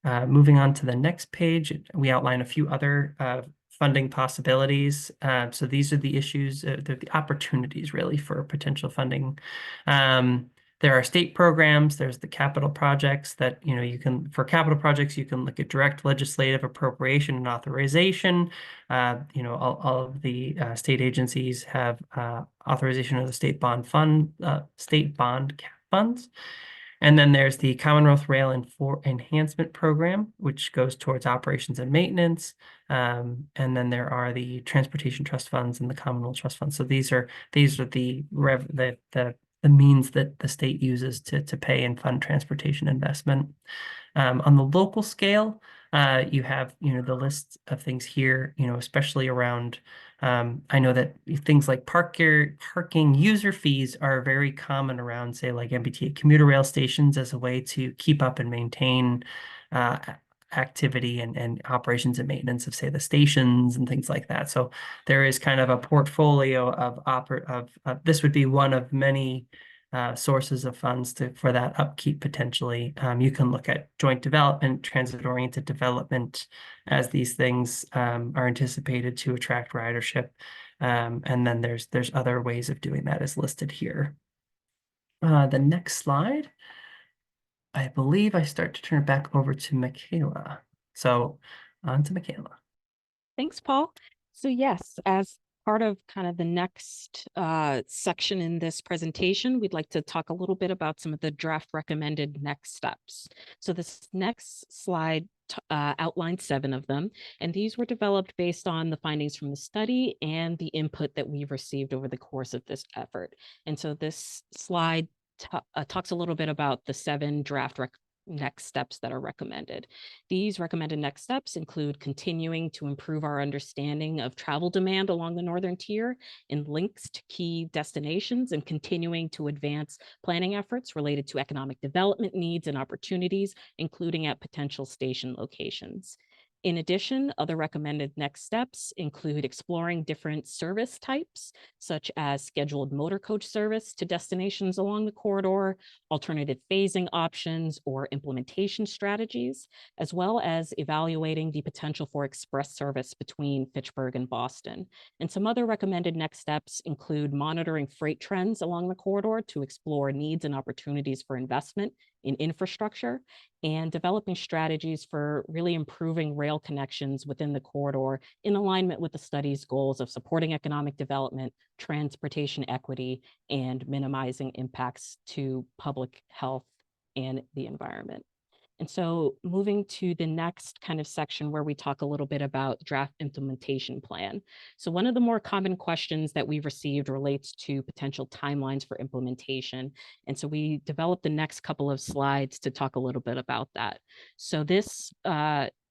Speaker 3: Moving on to the next page, we outline a few other funding possibilities. So these are the issues, they're the opportunities really for potential funding. There are state programs, there's the capital projects that, for capital projects, you can look at direct legislative appropriation and authorization. All of the state agencies have authorization of the state bond cap funds. And then there's the Commonwealth Rail Enhancement Program, which goes towards operations and maintenance. And then there are the Transportation Trust Funds and the Commonwealth Trust Funds. So these are the means that the state uses to pay and fund transportation investment. On the local scale, you have, the list of things here, especially around, I know that things like parking user fees are very common around, say, like MBTA commuter rail stations as a way to keep up and maintain activity and operations and maintenance of, say, the stations and things like that. So there is kind of a portfolio of this would be one of many sources of funds for that upkeep potentially. You can look at joint development, transit-oriented development as these things are anticipated to attract ridership. And then there's other ways of doing that as listed here. The next slide, I believe I start to turn it back over to Michaela. So on to Michaela.
Speaker 1: Thanks, Paul. So yes, as part of kind of the next section in this presentation, we'd like to talk a little bit about some of the draft recommended next steps. So this next slide outlines 7 of them, and these were developed based on the findings from the study and the input that we've received over the course of this effort. And so this slide talks a little bit about the 7 draft next steps that are recommended. These recommended next steps include continuing to improve our understanding of travel demand along the northern tier and links to key destinations, and continuing to advance planning efforts related to economic development needs and opportunities, including at potential station locations. In addition, other recommended next steps include exploring different service types, such as scheduled motor coach service to destinations along the corridor, alternative phasing options, or implementation strategies, as well as evaluating the potential for express service between Fitchburg and Boston. And some other recommended next steps include monitoring freight trends along the corridor to explore needs and opportunities for investment in infrastructure, and developing strategies for really improving rail connections within the corridor in alignment with the study's goals of supporting economic development, transportation equity, and minimizing impacts to public health and the environment. And so moving to the next kind of section where we talk a little bit about draft implementation plan. So one of the more common questions that we received relates to potential timelines for implementation. And so we developed the next couple of slides to talk a little bit about that. So this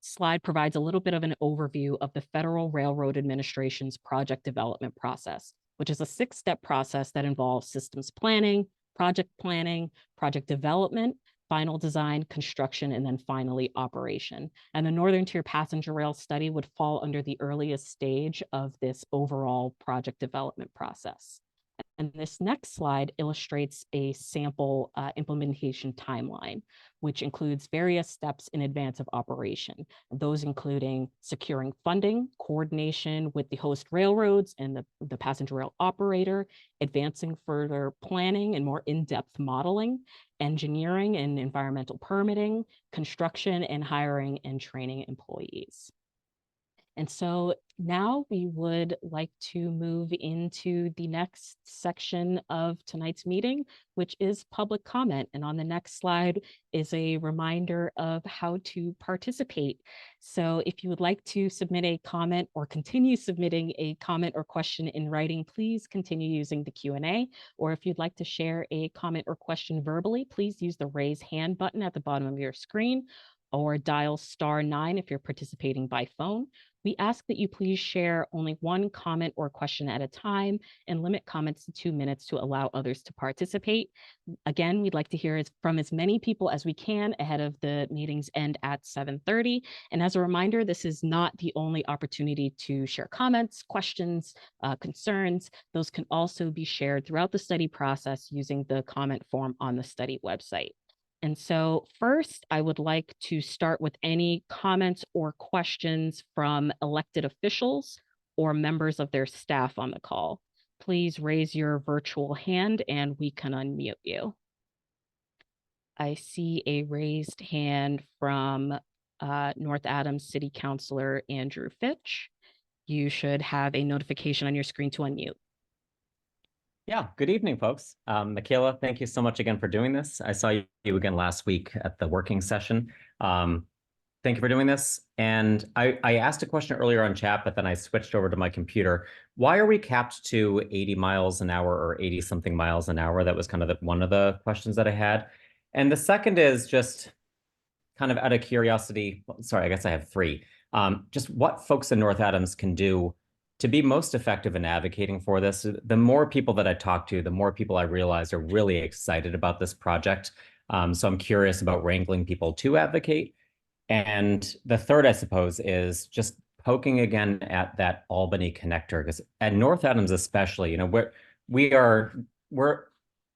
Speaker 1: slide provides a little bit of an overview of the Federal Railroad Administration's project development process, which is a 6-step process that involves systems planning, project development, final design, construction, and then finally operation. And the Northern Tier Passenger Rail study would fall under the earliest stage of this overall project development process. And this next slide illustrates a sample implementation timeline, which includes various steps in advance of operation. Those including securing funding, coordination with the host railroads and the passenger rail operator, advancing further planning and more in-depth modeling, engineering and environmental permitting, construction, and hiring and training employees. And so now we would like to move into the next section of tonight's meeting, which is public comment. And on the next slide is a reminder of how to participate. So if you would like to submit a comment or continue submitting a comment or question in writing, please continue using the Q&A. Or if you'd like to share a comment or question verbally, please use the raise hand button at the bottom of your screen, or dial *9 if you're participating by phone. We ask that you please share only one comment or question at a time and limit comments to 2 minutes to allow others to participate. Again, we'd like to hear from as many people as we can ahead of the meeting's end at 7:30. And as a reminder, this is not the only opportunity to share comments, questions, concerns. Those can also be shared throughout the study process using the comment form on the study website. And so first, I would like to start with any comments or questions from elected officials or members of their staff on the call. Please raise your virtual hand and we can unmute you. I see a raised hand from North Adams City Councilor Andrew Fitch. You should have a notification on your screen to unmute.
Speaker 4: Yeah, good evening, folks. Michaela, thank you so much again for doing this. I saw you again last week at the working session. Thank you for doing this. And I asked a question earlier on chat, but then I switched over to my computer. Why are we capped to 80 miles an hour or 80 something miles an hour? That was kind of one of the questions that I had. And the second is just kind of out of curiosity. Sorry, I guess I have three. Just what folks in North Adams can do to be most effective in advocating for this. The more people that I talk to, the more people I realize are really excited about this project. So I'm curious about wrangling people to advocate. And the third, I suppose, is just poking again at that Albany connector, because at North Adams especially, we're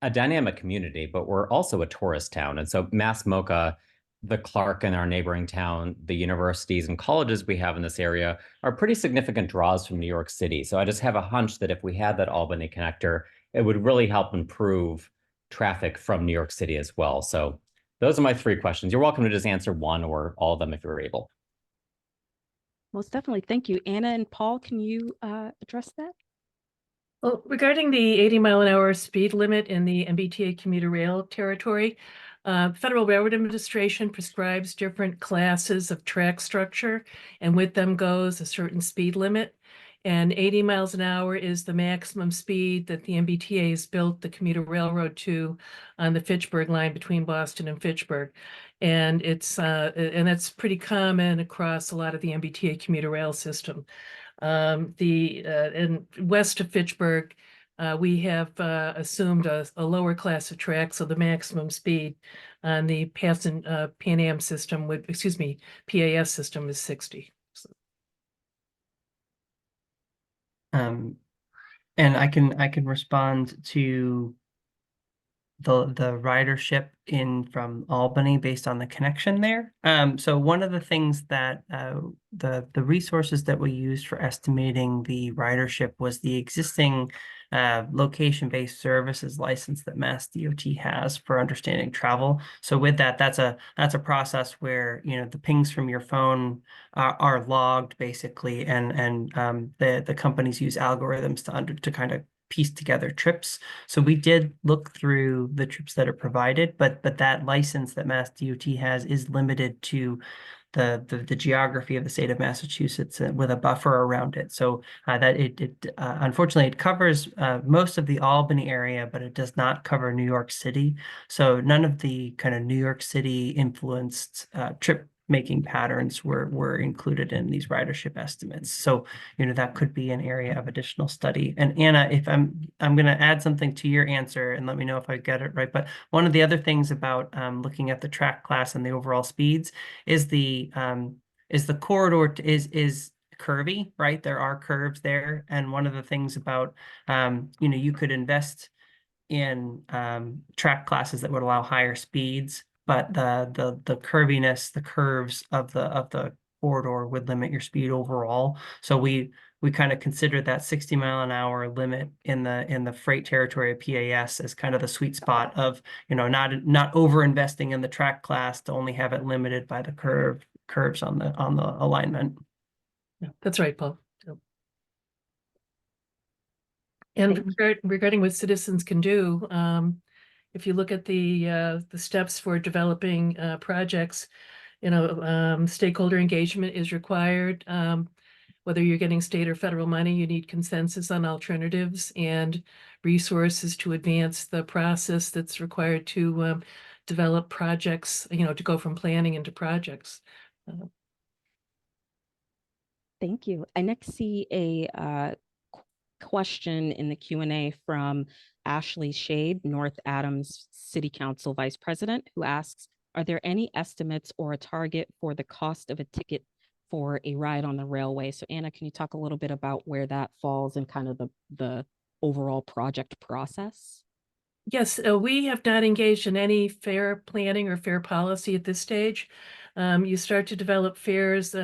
Speaker 4: a dynamic community, but we're also a tourist town. And so Mass MoCA, the Clark and our neighboring town, the universities and colleges we have in this area are pretty significant draws from New York City. So I just have a hunch that if we had that Albany connector, it would really help improve traffic from New York City as well. So those are my three questions. You're welcome to just answer one or all of them if you're able.
Speaker 1: Most definitely. Thank you. Anna and Paul, can you address that?
Speaker 2: Well, regarding the 80-mile-an-hour speed limit in the MBTA commuter rail territory, Federal Railroad Administration prescribes different classes of track structure, and with them goes a certain speed limit. And 80 miles an hour is the maximum speed that the MBTA has built the commuter railroad to on the Fitchburg line between Boston and Fitchburg. And that's pretty common across a lot of the MBTA commuter rail system. In west of Fitchburg, we have assumed a lower class of track, so the maximum speed on the Pan Am system would, excuse me, PAS system is 60. So.
Speaker 3: And I can respond to the ridership in from Albany based on the connection there. So one of the things that the resources that we used for estimating the ridership was the existing location-based services license that Mass DOT has for understanding travel. So with that, that's a process where the pings from your phone are logged basically, and the companies use algorithms to kind of piece together trips. So we did look through the trips that are provided, but that license that Mass DOT has is limited to the geography of the state of Massachusetts with a buffer around it. So unfortunately it covers most of the Albany area, but it does not cover New York City. So none of the kind of New York City influenced trip making patterns were included in these ridership estimates. So that could be an area of additional study. And Anna, if I'm going to add something to your answer and let me know if I get it right. But one of the other things about looking at the track class and the overall speeds is the corridor is curvy, right? There are curves there. And one of the things about you could invest in track classes that would allow higher speeds, but the curviness, the curves of the corridor would limit your speed overall. So we kind of considered that 60-mile-an-hour limit in the freight territory of PAS as kind of the sweet spot of not over investing in the track class to only have it limited by the curves on the alignment.
Speaker 2: Yeah, that's right, Paul. And regarding what citizens can do, if you look at the steps for developing projects, stakeholder engagement is required. Whether you're getting state or federal money, you need consensus on alternatives and resources to advance the process that's required to develop projects, to go from planning into projects.
Speaker 1: Thank you. I next see a question in the Q&A from Ashley Shade, North Adams City Council Vice President, who asks, are there any estimates or a target for the cost of a ticket for a ride on the railway? So Anna, can you talk a little bit about where that falls in kind of the overall project process?
Speaker 2: Yes, we have not engaged in any fare planning or fare policy at this stage. You start to develop fares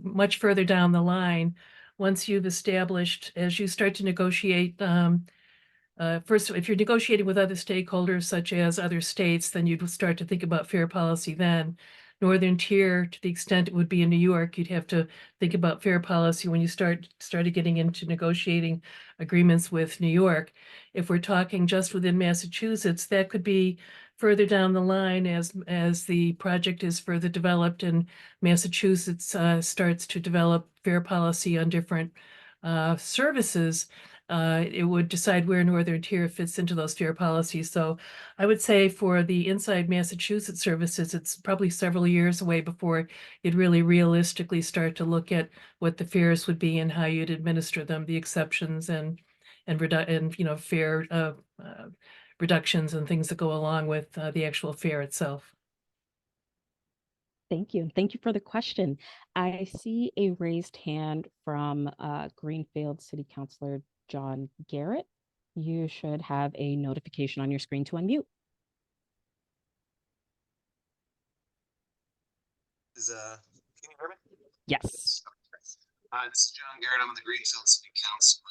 Speaker 2: much further down the line once you've established, as you start to negotiate. First, if you're negotiating with other stakeholders, such as other states, then you'd start to think about fare policy then. northern tier, to the extent it would be in New York, you'd have to think about fare policy when you started getting into negotiating agreements with New York. If we're talking just within Massachusetts, that could be further down the line as the project is further developed and Massachusetts starts to develop fare policy on different services. It would decide where northern tier fits into those fare policies. So I would say for the inside Massachusetts services, it's probably several years away before you'd really realistically start to look at what the fares would be and how you'd administer them, the exceptions and fare reductions and things that go along with the actual fare itself.
Speaker 1: Thank you. Thank you for the question. I see a raised hand from Greenfield City Councilor John Garrett. You should have a notification on your screen to unmute.
Speaker 5: Can you hear me?
Speaker 1: Yes.
Speaker 5: This is John Garrett. I'm on the Greenfield City Council.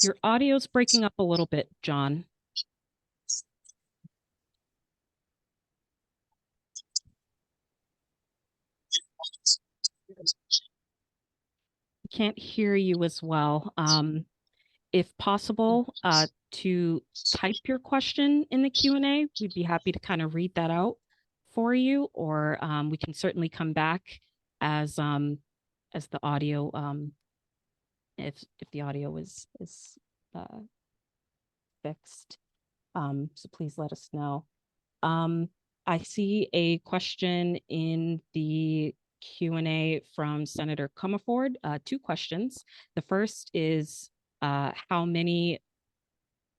Speaker 1: Your audio's breaking up a little bit, John. Can't hear you as well. If possible, to type your question in the Q&A, we'd be happy to kind of read that out for you, or we can certainly come back as the audio, if the audio is fixed. So please let us know. I see a question in the Q&A from Senator Comerford, 2 questions. The first is how many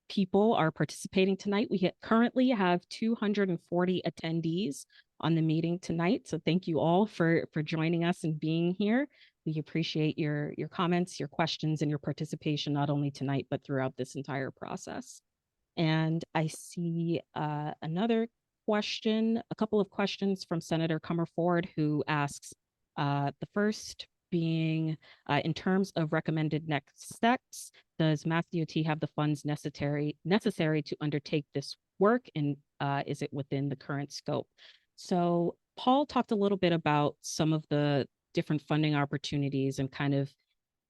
Speaker 1: people are participating tonight? We currently have 240 attendees on the meeting tonight. So thank you all for joining us and being here. We appreciate your comments, your questions, and your participation, not only tonight, but throughout this entire process. And I see another question, a couple of questions from Senator Comerford, who asks, the first being, in terms of recommended next steps, does Mass DOT have the funds necessary to undertake this work, and is it within the current scope? So Paul talked a little bit about some of the different funding opportunities and kind of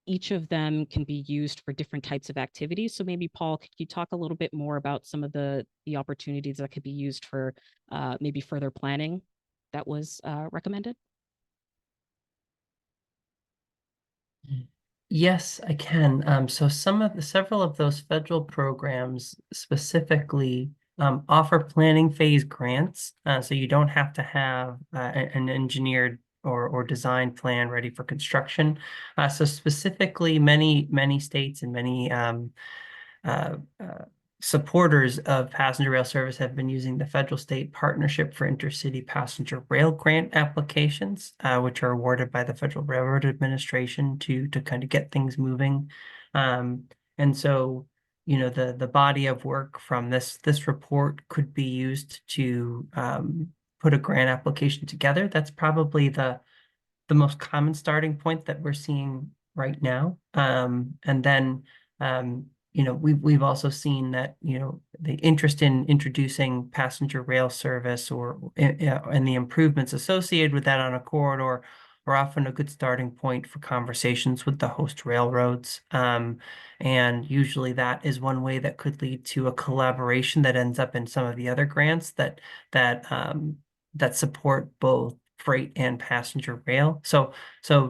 Speaker 1: each of them can be used for different types of activities. So maybe Paul, could you talk a little bit more about some of the opportunities that could be used for maybe further planning that was recommended?
Speaker 3: Yes, I can. So several of those federal programs specifically offer planning phase grants. So you don't have to have an engineered or design plan ready for construction. So specifically, many states and many supporters of passenger rail service have been using the federal state partnership for intercity passenger rail grant applications, which are awarded by the Federal Railroad Administration to kind of get things moving. And so, you know, the body of work from this report could be used to put a grant application together. That's probably the most common starting point that we're seeing right now. And then you know, we've also seen that, you know, the interest in introducing passenger rail service and the improvements associated with that on a corridor are often a good starting point for conversations with the host railroads. And usually that is one way that could lead to a collaboration that ends up in some of the other grants that support both freight and passenger rail. So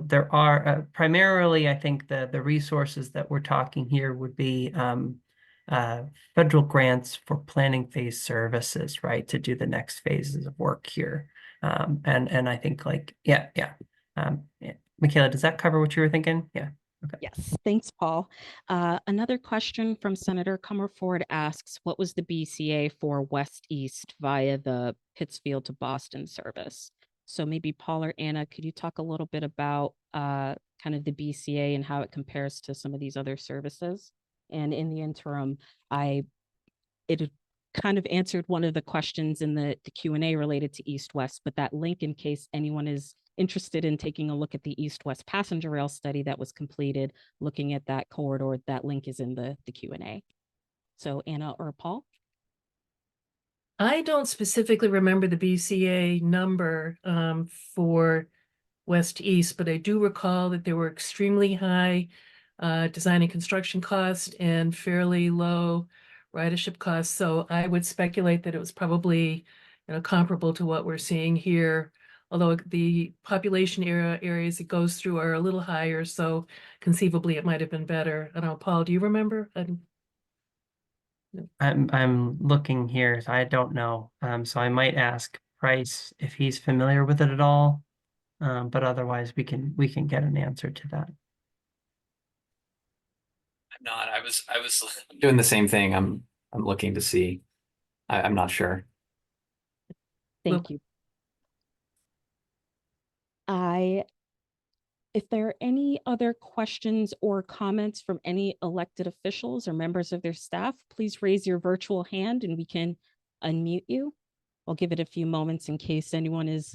Speaker 3: there are primarily, I think the resources that we're talking here would be federal grants for planning phase services, right, to do the next phases of work here. And I think like, yeah. Michaela, does that cover what you were thinking? Yeah. Okay.
Speaker 1: Yes, thanks, Paul. Another question from Senator Comerford asks, what was the BCA for West-East via the Pittsfield to Boston service? So maybe Paul or Anna, could you talk a little bit about kind of the BCA and how it compares to some of these other services? And in the interim, it kind of answered one of the questions in the Q&A related to East-West, but that link, in case anyone is interested in taking a look at the East-West passenger rail study that was completed, looking at that corridor, that link is in the Q&A. So Anna or Paul?
Speaker 2: I don't specifically remember the BCA number for West East, but I do recall that there were extremely high design and construction costs and fairly low ridership costs. So I would speculate that it was probably, comparable to what we're seeing here. Although the population areas it goes through are a little higher, so conceivably it might have been better. I don't know, Paul, do you remember?
Speaker 3: I'm looking here, so I don't know. So I might ask Price if he's familiar with it at all. But otherwise we can get an answer to that.
Speaker 6: I'm not. I was doing the same thing. I'm looking to see. I'm not sure.
Speaker 1: Thank you. If there are any other questions or comments from any elected officials or members of their staff, please raise your virtual hand and we can unmute you. I'll give it a few moments in case anyone is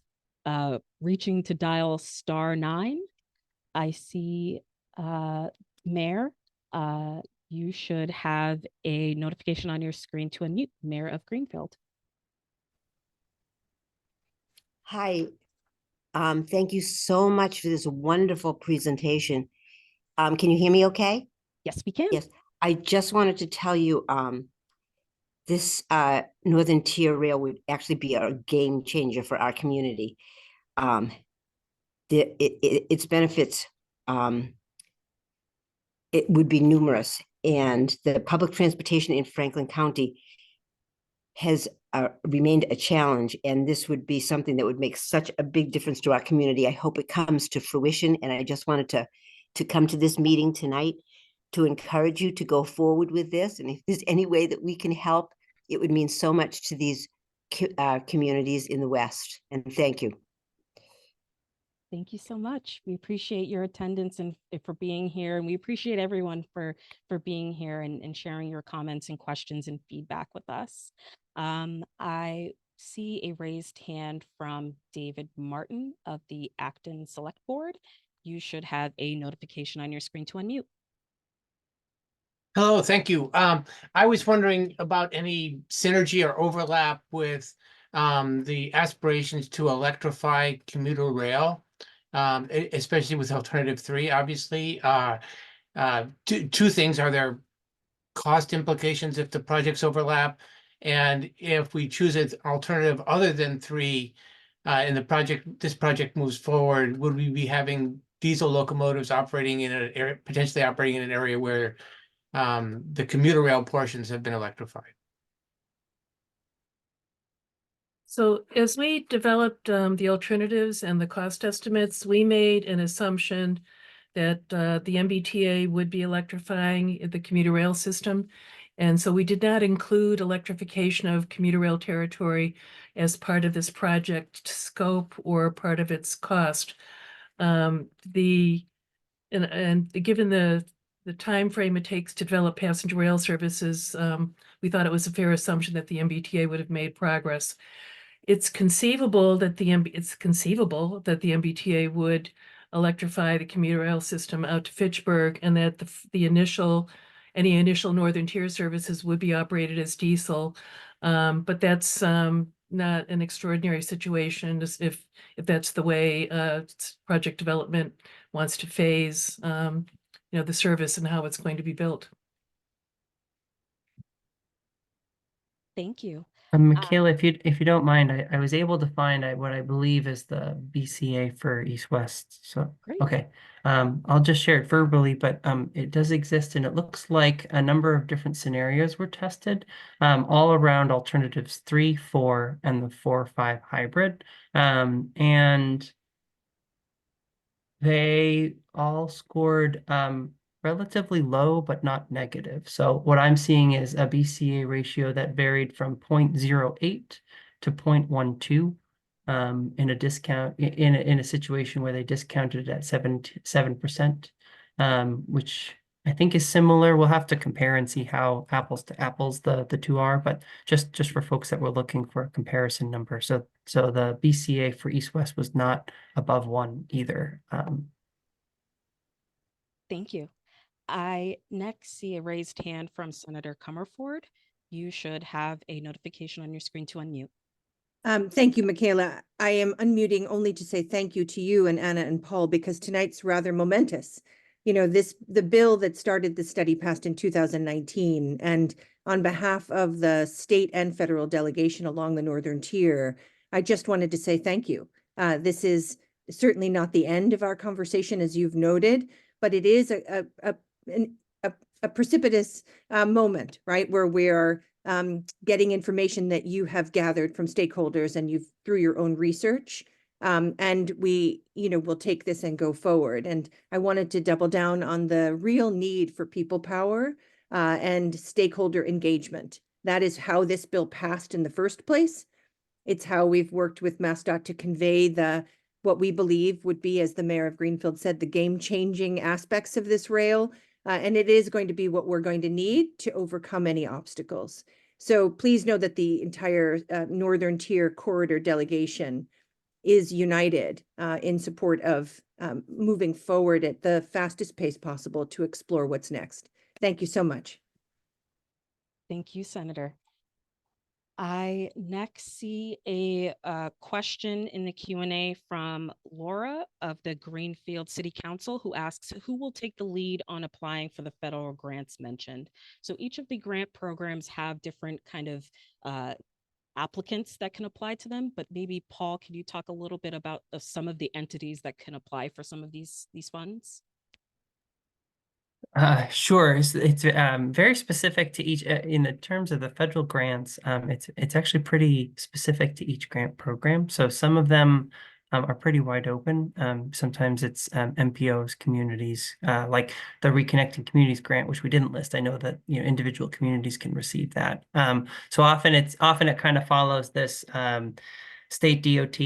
Speaker 1: reaching to dial *9. I see Mayor, you should have a notification on your screen to unmute. Mayor of Greenfield.
Speaker 7: Hi, thank you so much for this wonderful presentation. Can you hear me okay?
Speaker 1: Yes, we can.
Speaker 7: Yes, I just wanted to tell you, this Northern Tier Rail would actually be a game changer for our community. Its benefits, it would be numerous, and the public transportation in Franklin County has remained a challenge, and this would be something that would make such a big difference to our community. I hope it comes to fruition, and I just wanted to come to this meeting tonight to encourage you to go forward with this. And if there's any way that we can help, it would mean so much to these communities in the West. And thank you.
Speaker 1: Thank you so much. We appreciate your attendance and for being here. And we appreciate everyone for being here and sharing your comments and questions and feedback with us. I see a raised hand from David Martin of the Acton Select Board. You should have a notification on your screen to unmute.
Speaker 8: Hello, thank you. I was wondering about any synergy or overlap with the aspirations to electrify commuter rail, especially with alternative 3, obviously. Two things: are there cost implications if the projects overlap? And if we choose an alternative other than 3, and this project moves forward, would we be having diesel locomotives operating in an area, potentially operating in an area where the commuter rail portions have been electrified?
Speaker 2: So as we developed the alternatives and the cost estimates, we made an assumption that the MBTA would be electrifying the commuter rail system. And so we did not include electrification of commuter rail territory as part of this project scope or part of its cost. And given the time frame it takes to develop passenger rail services, we thought it was a fair assumption that the MBTA would have made progress. It's conceivable that the MBTA would electrify the commuter rail system out to Fitchburg, and that any initial Northern Tier services would be operated as diesel. But that's not an extraordinary situation if that's the way project development wants to phase the service and how it's going to be built.
Speaker 1: Thank you.
Speaker 3: Michaela, if you don't mind, I was able to find what I believe is the BCA for East West. So
Speaker 1: Great.
Speaker 3: okay, I'll just share it verbally, but it does exist, and it looks like a number of different scenarios were tested, all around alternatives 3, 4, and the 4-5 hybrid, and they all scored relatively low, but not negative. So what I'm seeing is a BCA ratio that varied from 0.08 to 0.12 in a discount in a situation where they discounted it at 7%, which I think is similar. We'll have to compare and see how apples to apples the two are, but just for folks that were looking for a comparison number. So the BCA for East West was not above 1 either.
Speaker 1: Thank you. I next see a raised hand from Senator Comerford. You should have a notification on your screen to unmute.
Speaker 9: Thank you, Michaela. I am unmuting only to say thank you to you and Anna and Paul, because tonight's rather momentous. You know, the bill that started the study passed in 2019, and on behalf of the state and federal delegation along the Northern Tier, I just wanted to say thank you. This is certainly not the end of our conversation, as you've noted, but it is a precipitous moment, right, where we're getting information that you have gathered from stakeholders and you've through your own research. And we, will take this and go forward. And I wanted to double down on the real need for people power and stakeholder engagement. That is how this bill passed in the first place. It's how we've worked with MassDOT to convey what we believe would be, as the mayor of Greenfield said, the game-changing aspects of this rail. And it is going to be what we're going to need to overcome any obstacles. So please know that the entire Northern Tier corridor delegation is united in support of moving forward at the fastest pace possible to explore what's next. Thank you so much.
Speaker 1: Thank you, Senator. I next see a question in the Q&A from Laura of the Greenfield City Council, who asks, who will take the lead on applying for the federal grants mentioned? So each of the grant programs have different kind of applicants that can apply to them, but maybe Paul, can you talk a little bit about some of the entities that can apply for some of these funds?
Speaker 3: Sure. It's very specific to each, in the terms of the federal grants, it's actually pretty specific to each grant program. So some of them are pretty wide open. Sometimes it's MPOs, communities, like the Reconnecting Communities grant, which we didn't list. I know that individual communities can receive that. So often it kind of follows this state DOT,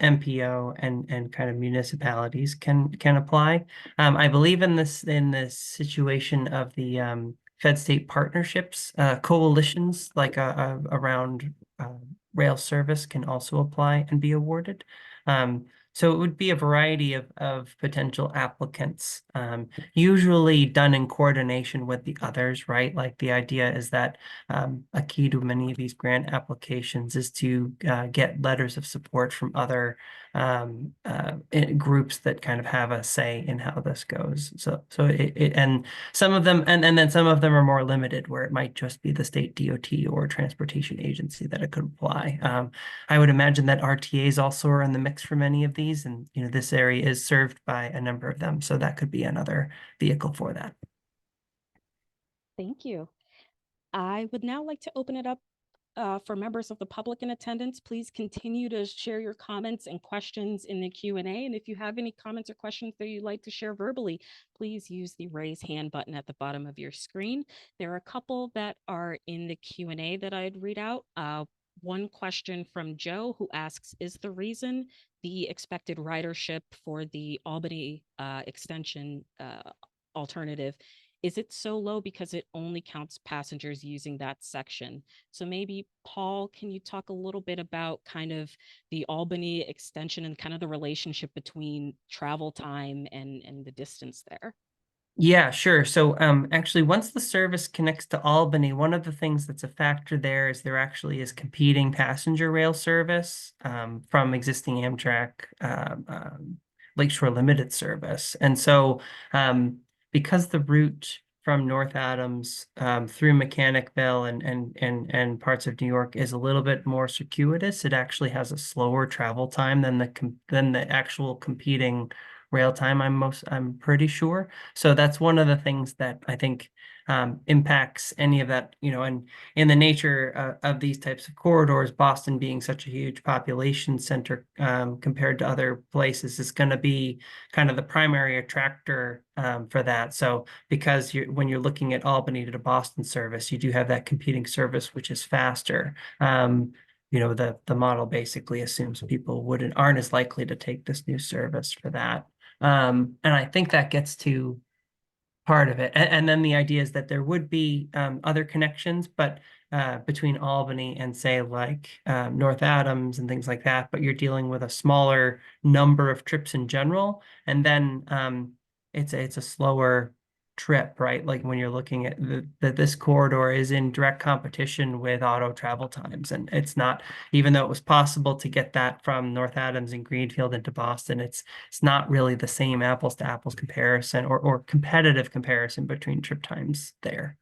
Speaker 3: MPO, and kind of municipalities can apply. I believe in this situation of the Fed state partnerships, coalitions like around rail service can also apply and be awarded. So it would be a variety of potential applicants, usually done in coordination with the others, right? Like the idea is that a key to many of these grant applications is to get letters of support from other groups that kind of have a say in how this goes. So and some of them, and then some of them are more limited, where it might just be the state DOT or transportation agency that it could apply. I would imagine that RTAs also are in the mix for many of these, and this area is served by a number of them, so that could be another vehicle for that.
Speaker 1: Thank you. I would now like to open it up for members of the public in attendance. Please continue to share your comments and questions in the Q&A. And if you have any comments or questions that you'd like to share verbally, please use the raise hand button at the bottom of your screen. There are a couple that are in the Q&A that I'd read out. One question from Joe, who asks, is the reason the expected ridership for the Albany extension alternative, is it so low because it only counts passengers using that section? So maybe, Paul, can you talk a little bit about kind of the Albany extension and kind of the relationship between travel time and the distance there?
Speaker 3: Yeah, sure. So actually, once the service connects to Albany, one of the things that's a factor there is there actually is competing passenger rail service from existing Amtrak Lakeshore Limited service. And so because the route from North Adams through Mechanicville and parts of New York is a little bit more circuitous, it actually has a slower travel time than the actual competing rail time, I'm pretty sure. So that's one of the things that I think impacts any of that, and in the nature of these types of corridors, Boston being such a huge population center compared to other places is going to be kind of the primary attractor for that. So because when you're looking at Albany to Boston service, you do have that competing service, which is faster. The model basically assumes people aren't as likely to take this new service for that. And I think that gets to part of it. And then the idea is that there would be other connections, but between Albany and say like North Adams and things like that, but you're dealing with a smaller number of trips in general. And then it's a slower trip, right? Like when you're looking at that this corridor is in direct competition with auto travel times. And it's not, even though it was possible to get that from North Adams and Greenfield into Boston, it's not really the same apples to apples comparison or competitive comparison between trip times there.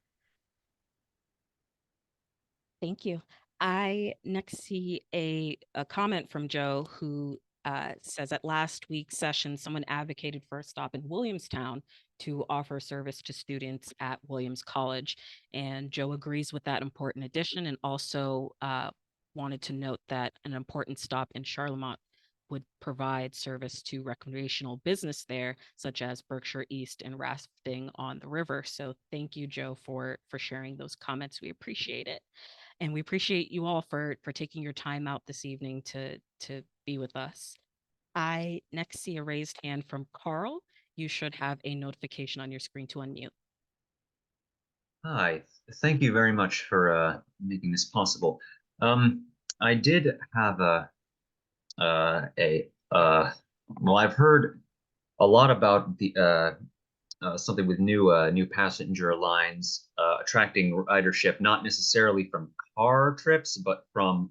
Speaker 1: Thank you. I next see a comment from Joe who says at last week's session, someone advocated for a stop in Williamstown to offer service to students at Williams College. And Joe agrees with that important addition and also wanted to note that an important stop in Charlemont would provide service to recreational business there, such as Berkshire East and rafting on the river. So thank you, Joe, for sharing those comments. We appreciate it. And we appreciate you all for taking your time out this evening to be with us. I next see a raised hand from Carl. You should have a notification on your screen to unmute.
Speaker 10: Hi, thank you very much for making this possible. I did have well, I've heard a lot about the something with new passenger lines attracting ridership, not necessarily from car trips, but from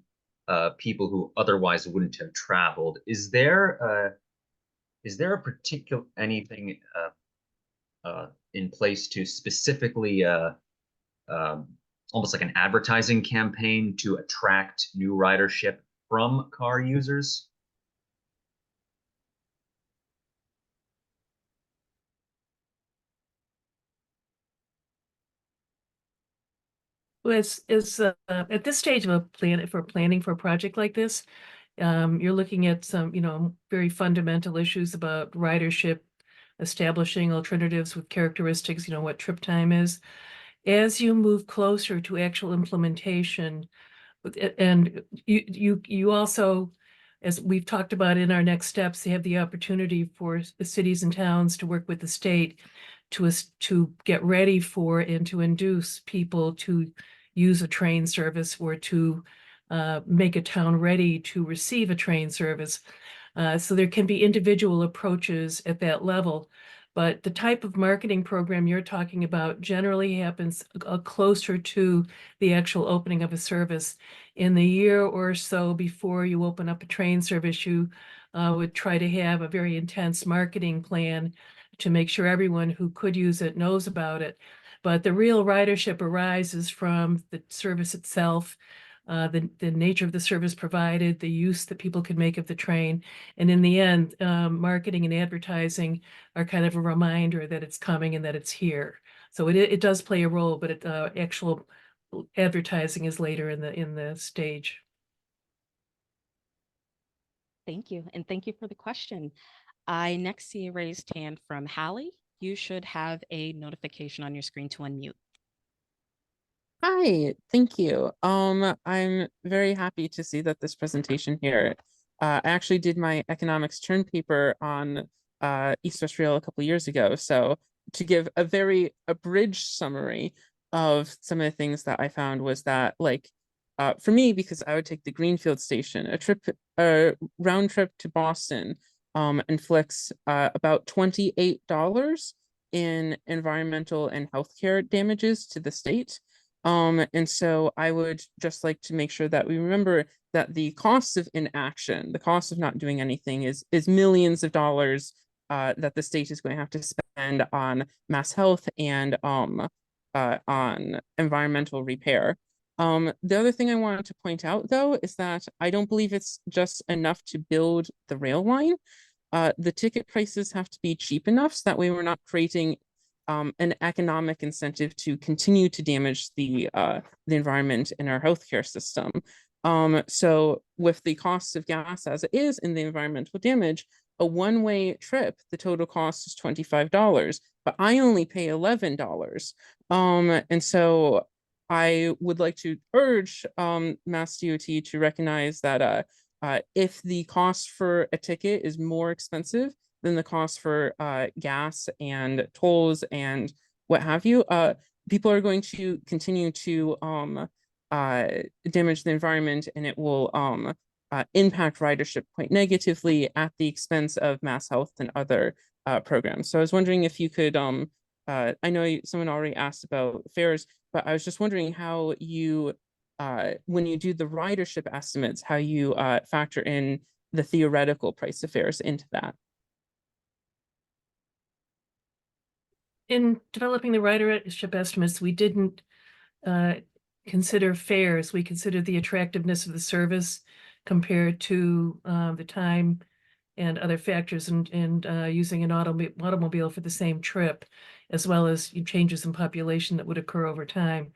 Speaker 10: people who otherwise wouldn't have traveled. Is there a particular anything in place to specifically almost like an advertising campaign to attract new ridership from car users?
Speaker 2: Is at this stage of a planning for a project like this, you're looking at some, very fundamental issues about ridership, establishing alternatives with characteristics, what trip time is. As you move closer to actual implementation, and you also, as we've talked about in our next steps, they have the opportunity for the cities and towns to work with the state to get ready for and to induce people to use a train service or to make a town ready to receive a train service. So there can be individual approaches at that level. But the type of marketing program you're talking about generally happens closer to the actual opening of a service. In the year or so before you open up a train service, you would try to have a very intense marketing plan to make sure everyone who could use it knows about it. But the real ridership arises from the service itself, the nature of the service provided, the use that people can make of the train. And in the end, marketing and advertising are kind of a reminder that it's coming and that it's here. So it does play a role, but actual advertising is later in the stage.
Speaker 1: Thank you. And thank you for the question. I next see a raised hand from Hallie. You should have a notification on your screen to unmute.
Speaker 11: Hi, thank you. I'm very happy to see that this presentation here. I actually did my economics term paper on East West Rail a couple of years ago. So to give a very abridged summary of some of the things that I found was that, like, for me, because I would take the Greenfield station, a round trip to Boston inflicts about $28 in environmental and healthcare damages to the state. And so I would just like to make sure that we remember that the cost of inaction, the cost of not doing anything is millions of dollars that the state is going to have to spend on mass health and on environmental repair. The other thing I wanted to point out, though, is that I don't believe it's just enough to build the rail line. The ticket prices have to be cheap enough so that way we're not creating an economic incentive to continue to damage the environment in our healthcare system. So with the cost of gas as it is in the environmental damage, a one-way trip, the total cost is $25, but I only pay $11. And so I would like to urge Mass DOT to recognize that if the cost for a ticket is more expensive than the cost for gas and tolls and what have you, people are going to continue to damage the environment, and it will impact ridership quite negatively at the expense of mass health and other programs. So I was wondering if you could I know someone already asked about fares, but I was just wondering how you, when you do the ridership estimates, how you factor in the theoretical price of fares into that.
Speaker 2: In developing the ridership estimates, we didn't consider fares. We considered the attractiveness of the service compared to the time and other factors, and using an automobile for the same trip, as well as changes in population that would occur over time.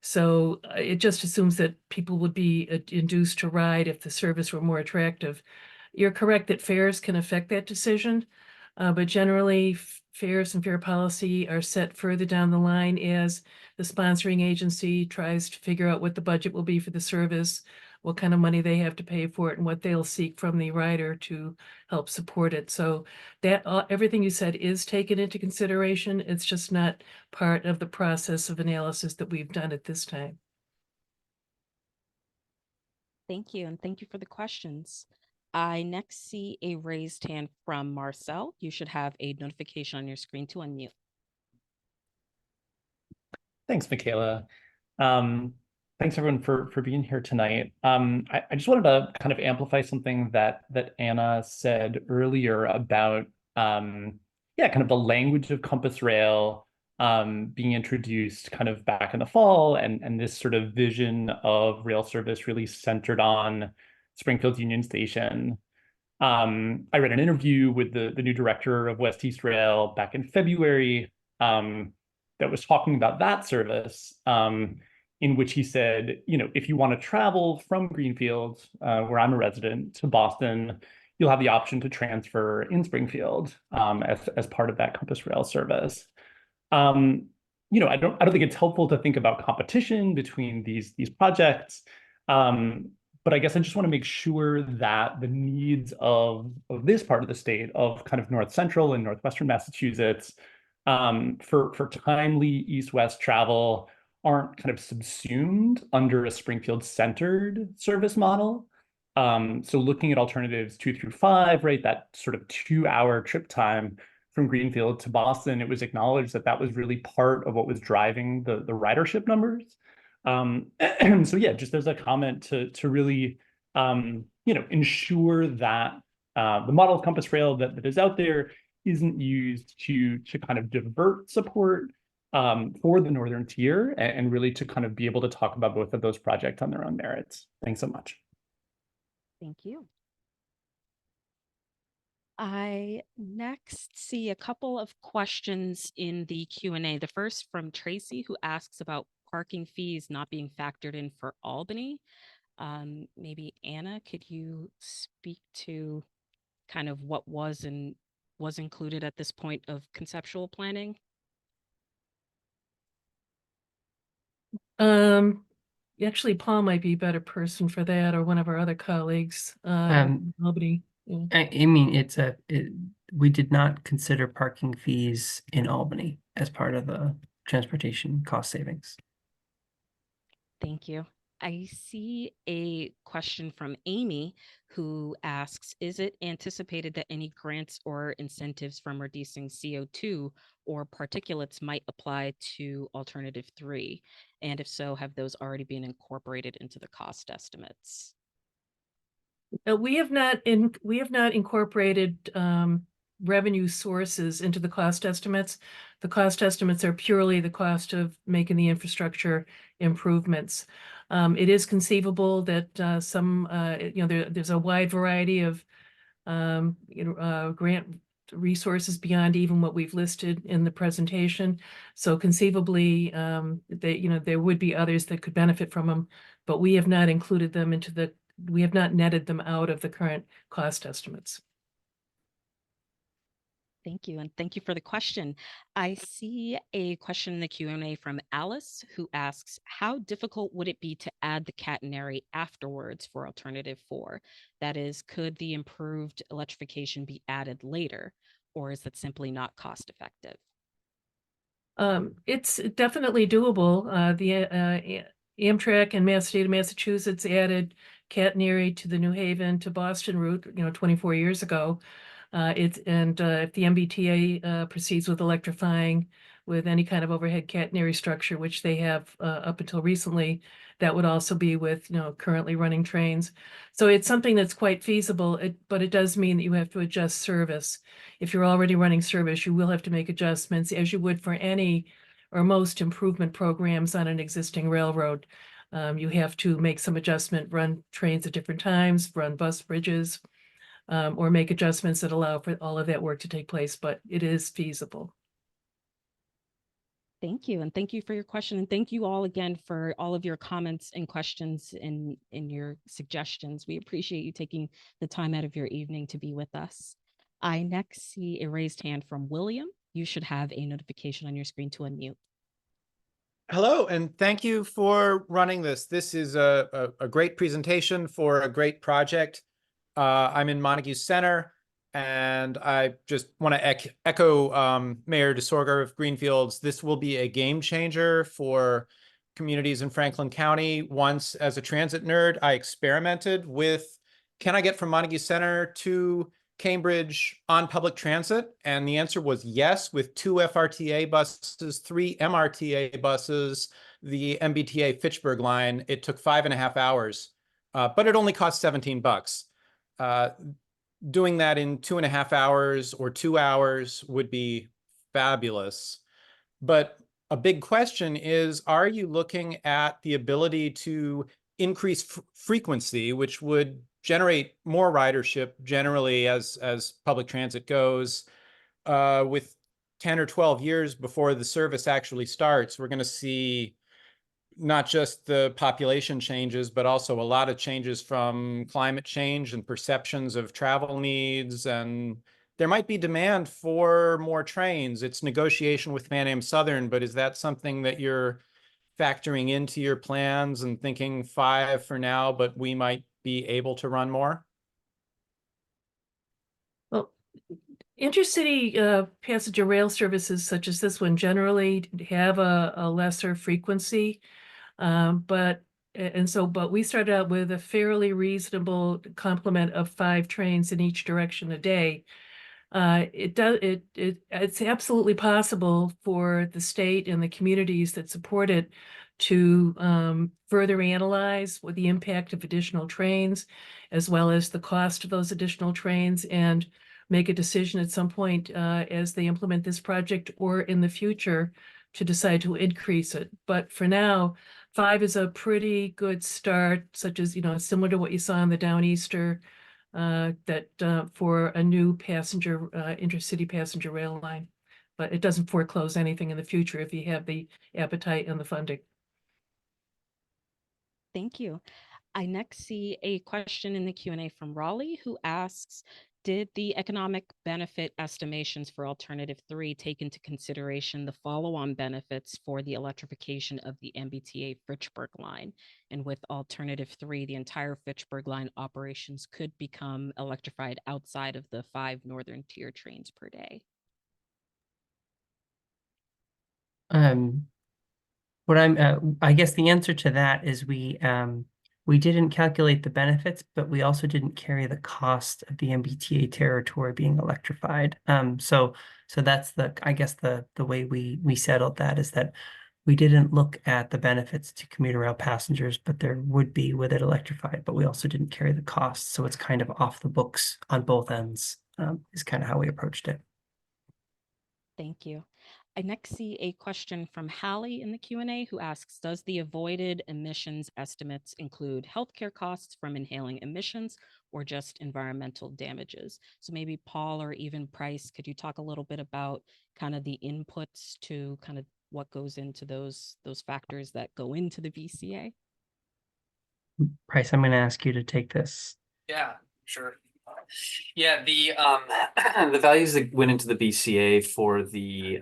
Speaker 2: So it just assumes that people would be induced to ride if the service were more attractive. You're correct that fares can affect that decision, but generally fares and fare policy are set further down the line as the sponsoring agency tries to figure out what the budget will be for the service, what kind of money they have to pay for it, and what they'll seek from the rider to help support it. So that everything you said is taken into consideration. It's just not part of the process of analysis that we've done at this time.
Speaker 1: Thank you, and thank you for the questions. I next see a raised hand from Marcel. You should have a notification on your screen to unmute.
Speaker 12: Thanks, Michaela. Thanks everyone for being here tonight. I just wanted to kind of amplify something that Anna said earlier about kind of the language of Compass Rail being introduced kind of back in the fall, and this sort of vision of rail service really centered on Springfield Union Station. I read an interview with the new director of West East Rail back in February that was talking about that service, in which he said, if you want to travel from Greenfield, where I'm a resident, to Boston, you'll have the option to transfer in Springfield as part of that Compass Rail service. I don't think it's helpful to think about competition between these projects. But I guess I just want to make sure that the needs of this part of the state, of kind of North Central and Northwestern Massachusetts, for timely east-west travel aren't kind of subsumed under a Springfield-centered service model. So looking at alternatives 2 through 5, right, that sort of 2-hour trip time from Greenfield to Boston, it was acknowledged that that was really part of what was driving the ridership numbers. So yeah, just as a comment to really ensure that the model of Compass Rail that is out there isn't used to kind of divert support for the northern tier, and really to kind of be able to talk about both of those projects on their own merits. Thanks so much.
Speaker 1: Thank you. I next see a couple of questions in the Q&A. The first from Tracy, who asks about parking fees not being factored in for Albany. Maybe Anna, could you speak to kind of what was included at this point of conceptual planning?
Speaker 2: Actually, Paul might be a better person for that, or one of our other colleagues. Nobody. Yeah.
Speaker 3: I mean, we did not consider parking fees in Albany as part of the transportation cost savings.
Speaker 1: Thank you. I see a question from Amy, who asks, is it anticipated that any grants or incentives from reducing CO2 or particulates might apply to alternative 3? And if so, have those already been incorporated into the cost estimates?
Speaker 2: We have not incorporated revenue sources into the cost estimates. The cost estimates are purely the cost of making the infrastructure improvements. It is conceivable that there's a wide variety of grant resources beyond even what we've listed in the presentation. So conceivably, there would be others that could benefit from them, but we have not included them we have not netted them out of the current cost estimates.
Speaker 1: Thank you, and thank you for the question. I see a question in the Q&A from Alice, who asks, how difficult would it be to add the catenary afterwards for alternative 4? That is, could the improved electrification be added later, or is it simply not cost effective?
Speaker 2: It's definitely doable. The Amtrak and State of Massachusetts added catenary to the New Haven to Boston route, 24 years ago. If the MBTA proceeds with electrifying with any kind of overhead catenary structure, which they have up until recently, that would also be with, currently running trains. So it's something that's quite feasible, but it does mean that you have to adjust service. If you're already running service, you will have to make adjustments as you would for any or most improvement programs on an existing railroad. You have to make some adjustment, run trains at different times, run bus bridges, or make adjustments that allow for all of that work to take place, but it is feasible.
Speaker 1: Thank you. And thank you for your question. And thank you all again for all of your comments and questions in your suggestions. We appreciate you taking the time out of your evening to be with us. I next see a raised hand from William. You should have a notification on your screen to unmute.
Speaker 13: Hello, and thank you for running this. This is a great presentation for a great project. I'm in Montague Center, and I just want to echo Mayor DeSorger of Greenfields. This will be a game changer for communities in Franklin County. Once, as a transit nerd, I experimented with, can I get from Montague Center to Cambridge on public transit? And the answer was yes, with 2 FRTA buses, 3 MRTA buses, the MBTA Fitchburg line. It took 5.5 hours, but it only cost $17. Doing that in 2.5 hours or 2 hours would be fabulous. But a big question is, are you looking at the ability to increase frequency, which would generate more ridership generally as public transit goes? With 10 or 12 years before the service actually starts, we're going to see not just the population changes, but also a lot of changes from climate change and perceptions of travel needs. And there might be demand for more trains. It's negotiation with Pan Am Southern, but is that something that you're factoring into your plans and thinking 5 for now, but we might be able to run more?
Speaker 2: Well, intercity passenger rail services such as this one generally have a lesser frequency. But we started out with a fairly reasonable complement of 5 trains in each direction a day. It's absolutely possible for the state and the communities that support it to further analyze what the impact of additional trains, as well as the cost of those additional trains, and make a decision at some point as they implement this project or in the future to decide to increase it. But for now, 5 is a pretty good start, such as, similar to what you saw in the Downeaster, that for a new passenger, intercity passenger rail line. But it doesn't foreclose anything in the future if you have the appetite and the funding.
Speaker 1: Thank you. I next see a question in the Q&A from Raleigh, who asks, did the economic benefit estimations for Alternative 3 take into consideration the follow-on benefits for the electrification of the MBTA Fitchburg line? And with Alternative 3, the entire Fitchburg line operations could become electrified outside of the 5 Northern Tier trains per day.
Speaker 3: I guess the answer to that is we didn't calculate the benefits, but we also didn't carry the cost of the MBTA territory being electrified. So that's the way we settled that, is that we didn't look at the benefits to commuter rail passengers, but there would be with it electrified, but we also didn't carry the costs. So it's kind of off the books on both ends, is kind of how we approached it.
Speaker 1: Thank you. I next see a question from Hallie in the Q&A, who asks, does the avoided emissions estimates include healthcare costs from inhaling emissions or just environmental damages? So maybe Paul or even Price, could you talk a little bit about kind of the inputs to kind of what goes into those factors that go into the VCA?
Speaker 3: Price, I'm going to ask you to take this.
Speaker 6: Yeah, sure. Yeah, the the values that went into the BCA for the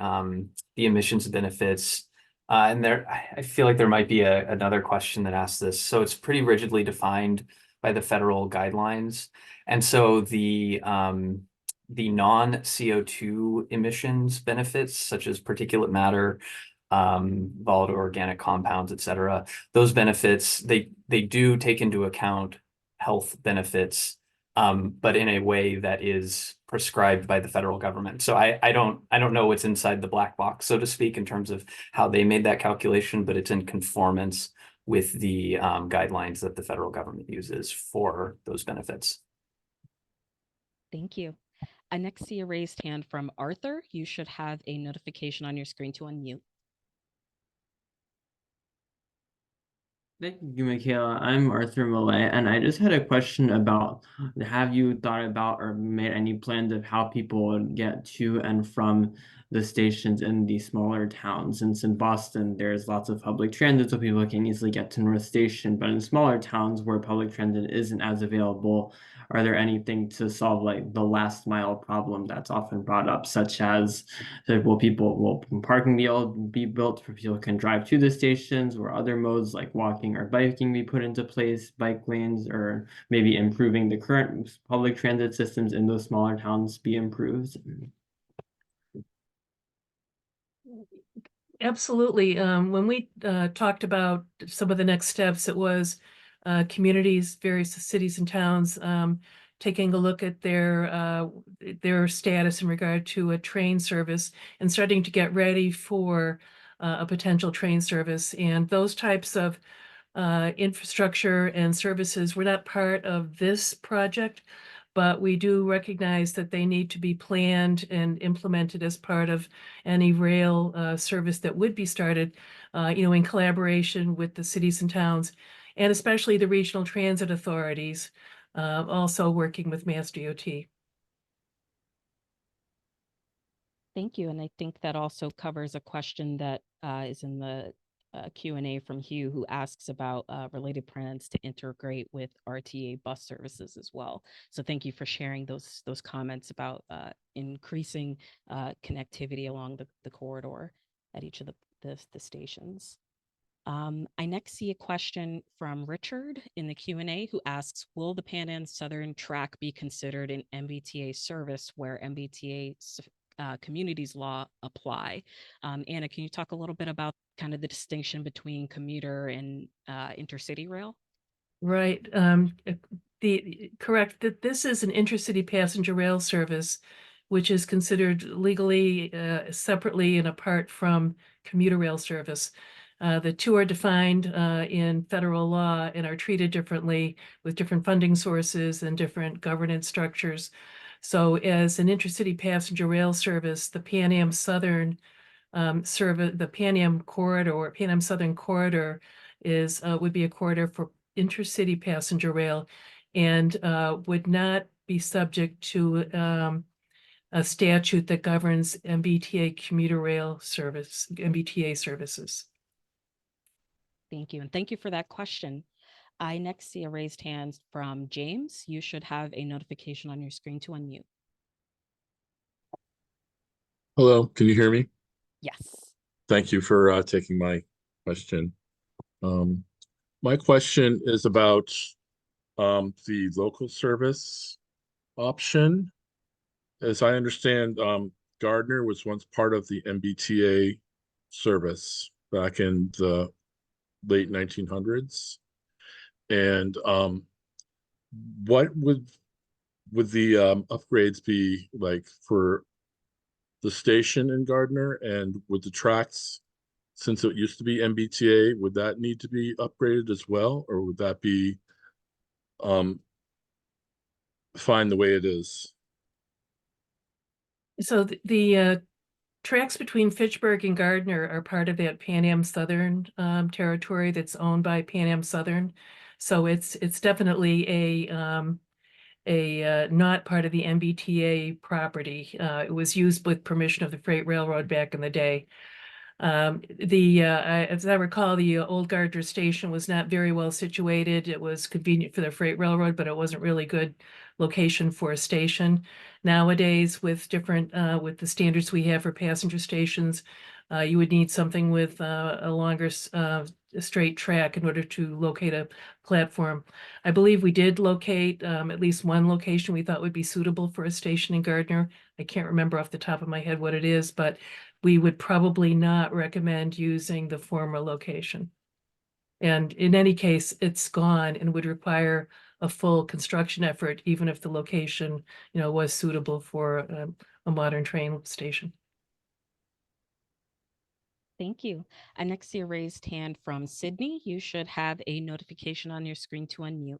Speaker 6: emissions benefits, and I feel like there might be another question that asks this. So it's pretty rigidly defined by the federal guidelines, and so the non-CO2 emissions benefits, such as particulate matter, volatile organic compounds, etc., those benefits they do take into account health benefits, but in a way that is prescribed by the federal government. So I don't know what's inside the black box, so to speak, in terms of how they made that calculation, but it's in conformance with the guidelines that the federal government uses for those benefits.
Speaker 1: Thank you. I next see a raised hand from Arthur. You should have a notification on your screen to unmute.
Speaker 14: Thank you, Michaela. I'm Arthur Millay, and I just had a question about, have you thought about or made any plans of how people would get to and from the stations in the smaller towns? Since in Boston, there's lots of public transit, so people can easily get to North Station, but in smaller towns where public transit isn't as available, are there anything to solve like the last mile problem that's often brought up, such as will parking be built for people who can drive to the stations, or other modes like walking or biking be put into place, bike lanes, or maybe improving the current public transit systems in those smaller towns be improved?
Speaker 2: Absolutely. When we talked about some of the next steps, it was communities, various cities and towns taking a look at their status in regard to a train service and starting to get ready for a potential train service. And those types of infrastructure and services were not part of this project, but we do recognize that they need to be planned and implemented as part of any rail service that would be started, in collaboration with the cities and towns, and especially the regional transit authorities, also working with Mass DOT.
Speaker 1: Thank you. And I think that also covers a question that is in the Q&A from Hugh, who asks about related plans to integrate with RTA bus services as well. So thank you for sharing those comments about increasing connectivity along the corridor at each of the stations. I next see a question from Richard in the Q&A, who asks, will the Pan Am Southern track be considered an MBTA service where MBTA communities law apply? Anna, can you talk a little bit about kind of the distinction between commuter and intercity rail?
Speaker 2: Right. Correct that this is an intercity passenger rail service, which is considered legally separately and apart from commuter rail service. The two are defined in federal law and are treated differently with different funding sources and different governance structures. So as an intercity passenger rail service, the Pan Am Southern the Pan Am corridor, Pan Am Southern corridor would be a corridor for intercity passenger rail and would not be subject to a statute that governs MBTA commuter rail service, MBTA services.
Speaker 1: Thank you. And thank you for that question. I next see a raised hand from James. You should have a notification on your screen to unmute.
Speaker 15: Hello, can you hear me?
Speaker 1: Yes.
Speaker 15: Thank you for taking my question. My question is about the local service option. As I understand, Gardner was once part of the MBTA service back in the late 1900s. And what would the upgrades be like for the station in Gardner, and with the tracks, since it used to be MBTA, would that need to be upgraded as well, or would that be fine the way it is?
Speaker 2: So the tracks between Fitchburg and Gardner are part of that Pan Am Southern territory that's owned by Pan Am Southern. So it's definitely a not part of the MBTA property. It was used with permission of the Freight Railroad back in the day. As I recall, the old Gardner station was not very well situated. It was convenient for the Freight Railroad, but it wasn't really good location for a station. Nowadays, with with the standards we have for passenger stations, you would need something with a longer straight track in order to locate a platform. I believe we did locate at least one location we thought would be suitable for a station in Gardner. I can't remember off the top of my head what it is, but we would probably not recommend using the former location. And in any case, it's gone and would require a full construction effort, even if the location, was suitable for a modern train station.
Speaker 1: Thank you. I next see a raised hand from Sydney. You should have a notification on your screen to unmute.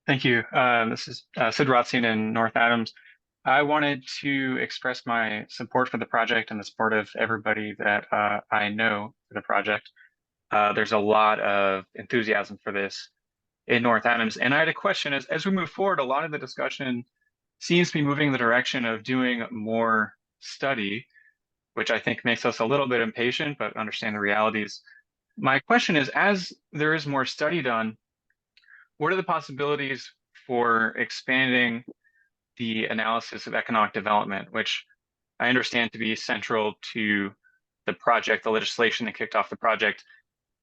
Speaker 16: Thank you. This is Sid Rothstein in North Adams. I wanted to express my support for the project and the support of everybody that I know for the project. There's a lot of enthusiasm for this in North Adams. And I had a question as we move forward, a lot of the discussion seems to be moving in the direction of doing more study, which I think makes us a little bit impatient, but understand the realities. My question is, as there is more study done, what are the possibilities for expanding the analysis of economic development, which I understand to be central to the project, the legislation that kicked off the project?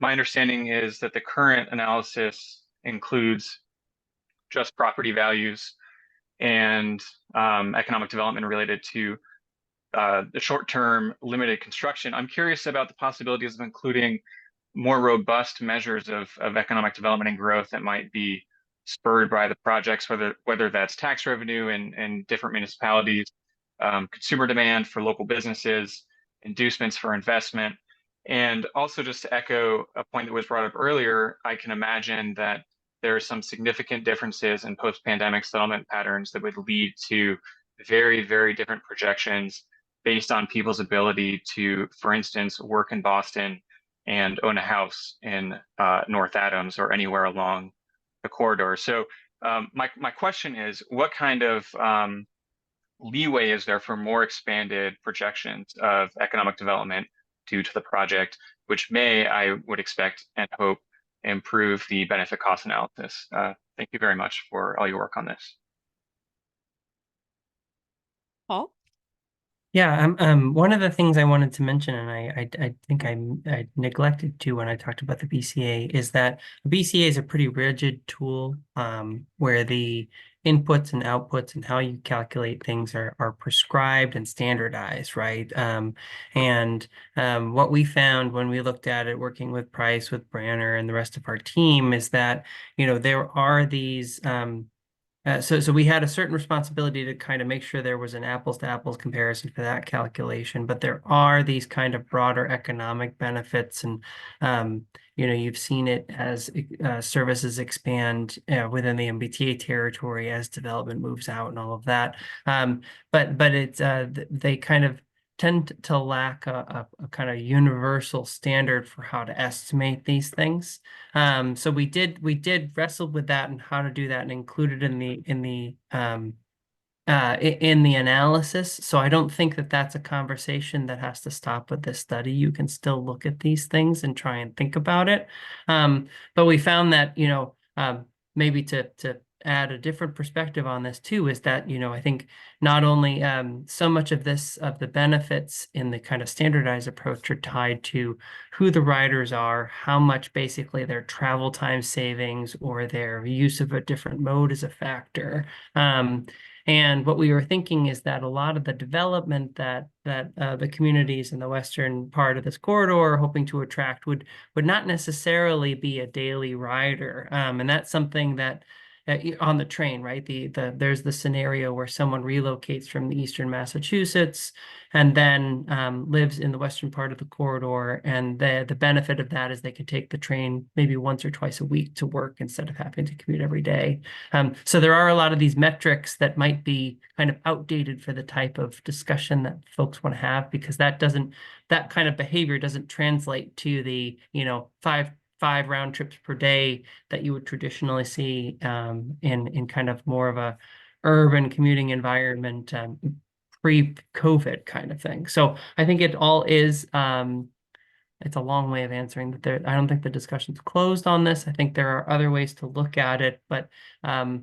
Speaker 16: My understanding is that the current analysis includes just property values and economic development related to the short-term limited construction. I'm curious about the possibilities of including more robust measures of economic development and growth that might be spurred by the projects, whether that's tax revenue in different municipalities, consumer demand for local businesses, inducements for investment. And also, just to echo a point that was brought up earlier, I can imagine that there are some significant differences in post-pandemic settlement patterns that would lead to very, very different projections based on people's ability to, for instance, work in Boston and own a house in North Adams or anywhere along the corridor. So my question is, what kind of leeway is there for more expanded projections of economic development due to the project, which may, I would expect and hope, improve the benefit cost analysis? Thank you very much for all your work on this.
Speaker 1: Paul?
Speaker 3: Yeah, one of the things I wanted to mention, and I think I neglected to when I talked about the BCA, is that the BCA is a pretty rigid tool where the inputs and outputs and how you calculate things are prescribed and standardized, right? And what we found when we looked at it, working with Price, with Branner, and the rest of our team, is that there are these. So we had a certain responsibility to kind of make sure there was an apples to apples comparison for that calculation, but there are these kind of broader economic benefits, and you've seen it as services expand within the MBTA territory as development moves out and all of that. But it's they kind of tend to lack a kind of universal standard for how to estimate these things. So we did wrestle with that and how to do that and include it in the analysis. So I don't think that that's a conversation that has to stop with this study. You can still look at these things and try and think about it. But we found that maybe to add a different perspective on this too is that I think not only so much of the benefits in the kind of standardized approach are tied to who the riders are, how much basically their travel time savings or their use of a different mode is a factor. And what we were thinking is that a lot of the development that the communities in the western part of this corridor are hoping to attract would not necessarily be a daily rider, and that's something that on the train, right? There's the scenario where someone relocates from the eastern Massachusetts and then lives in the western part of the corridor, and the benefit of that is they could take the train maybe once or twice a week to work instead of having to commute every day. So there are a lot of these metrics that might be kind of outdated for the type of discussion that folks want to have, because that kind of behavior doesn't translate to the five round trips per day that you would traditionally see in kind of more of a urban commuting environment pre-COVID kind of thing. So I think it all is it's a long way of answering that. I don't think the discussion's closed on this. I think there are other ways to look at it, but I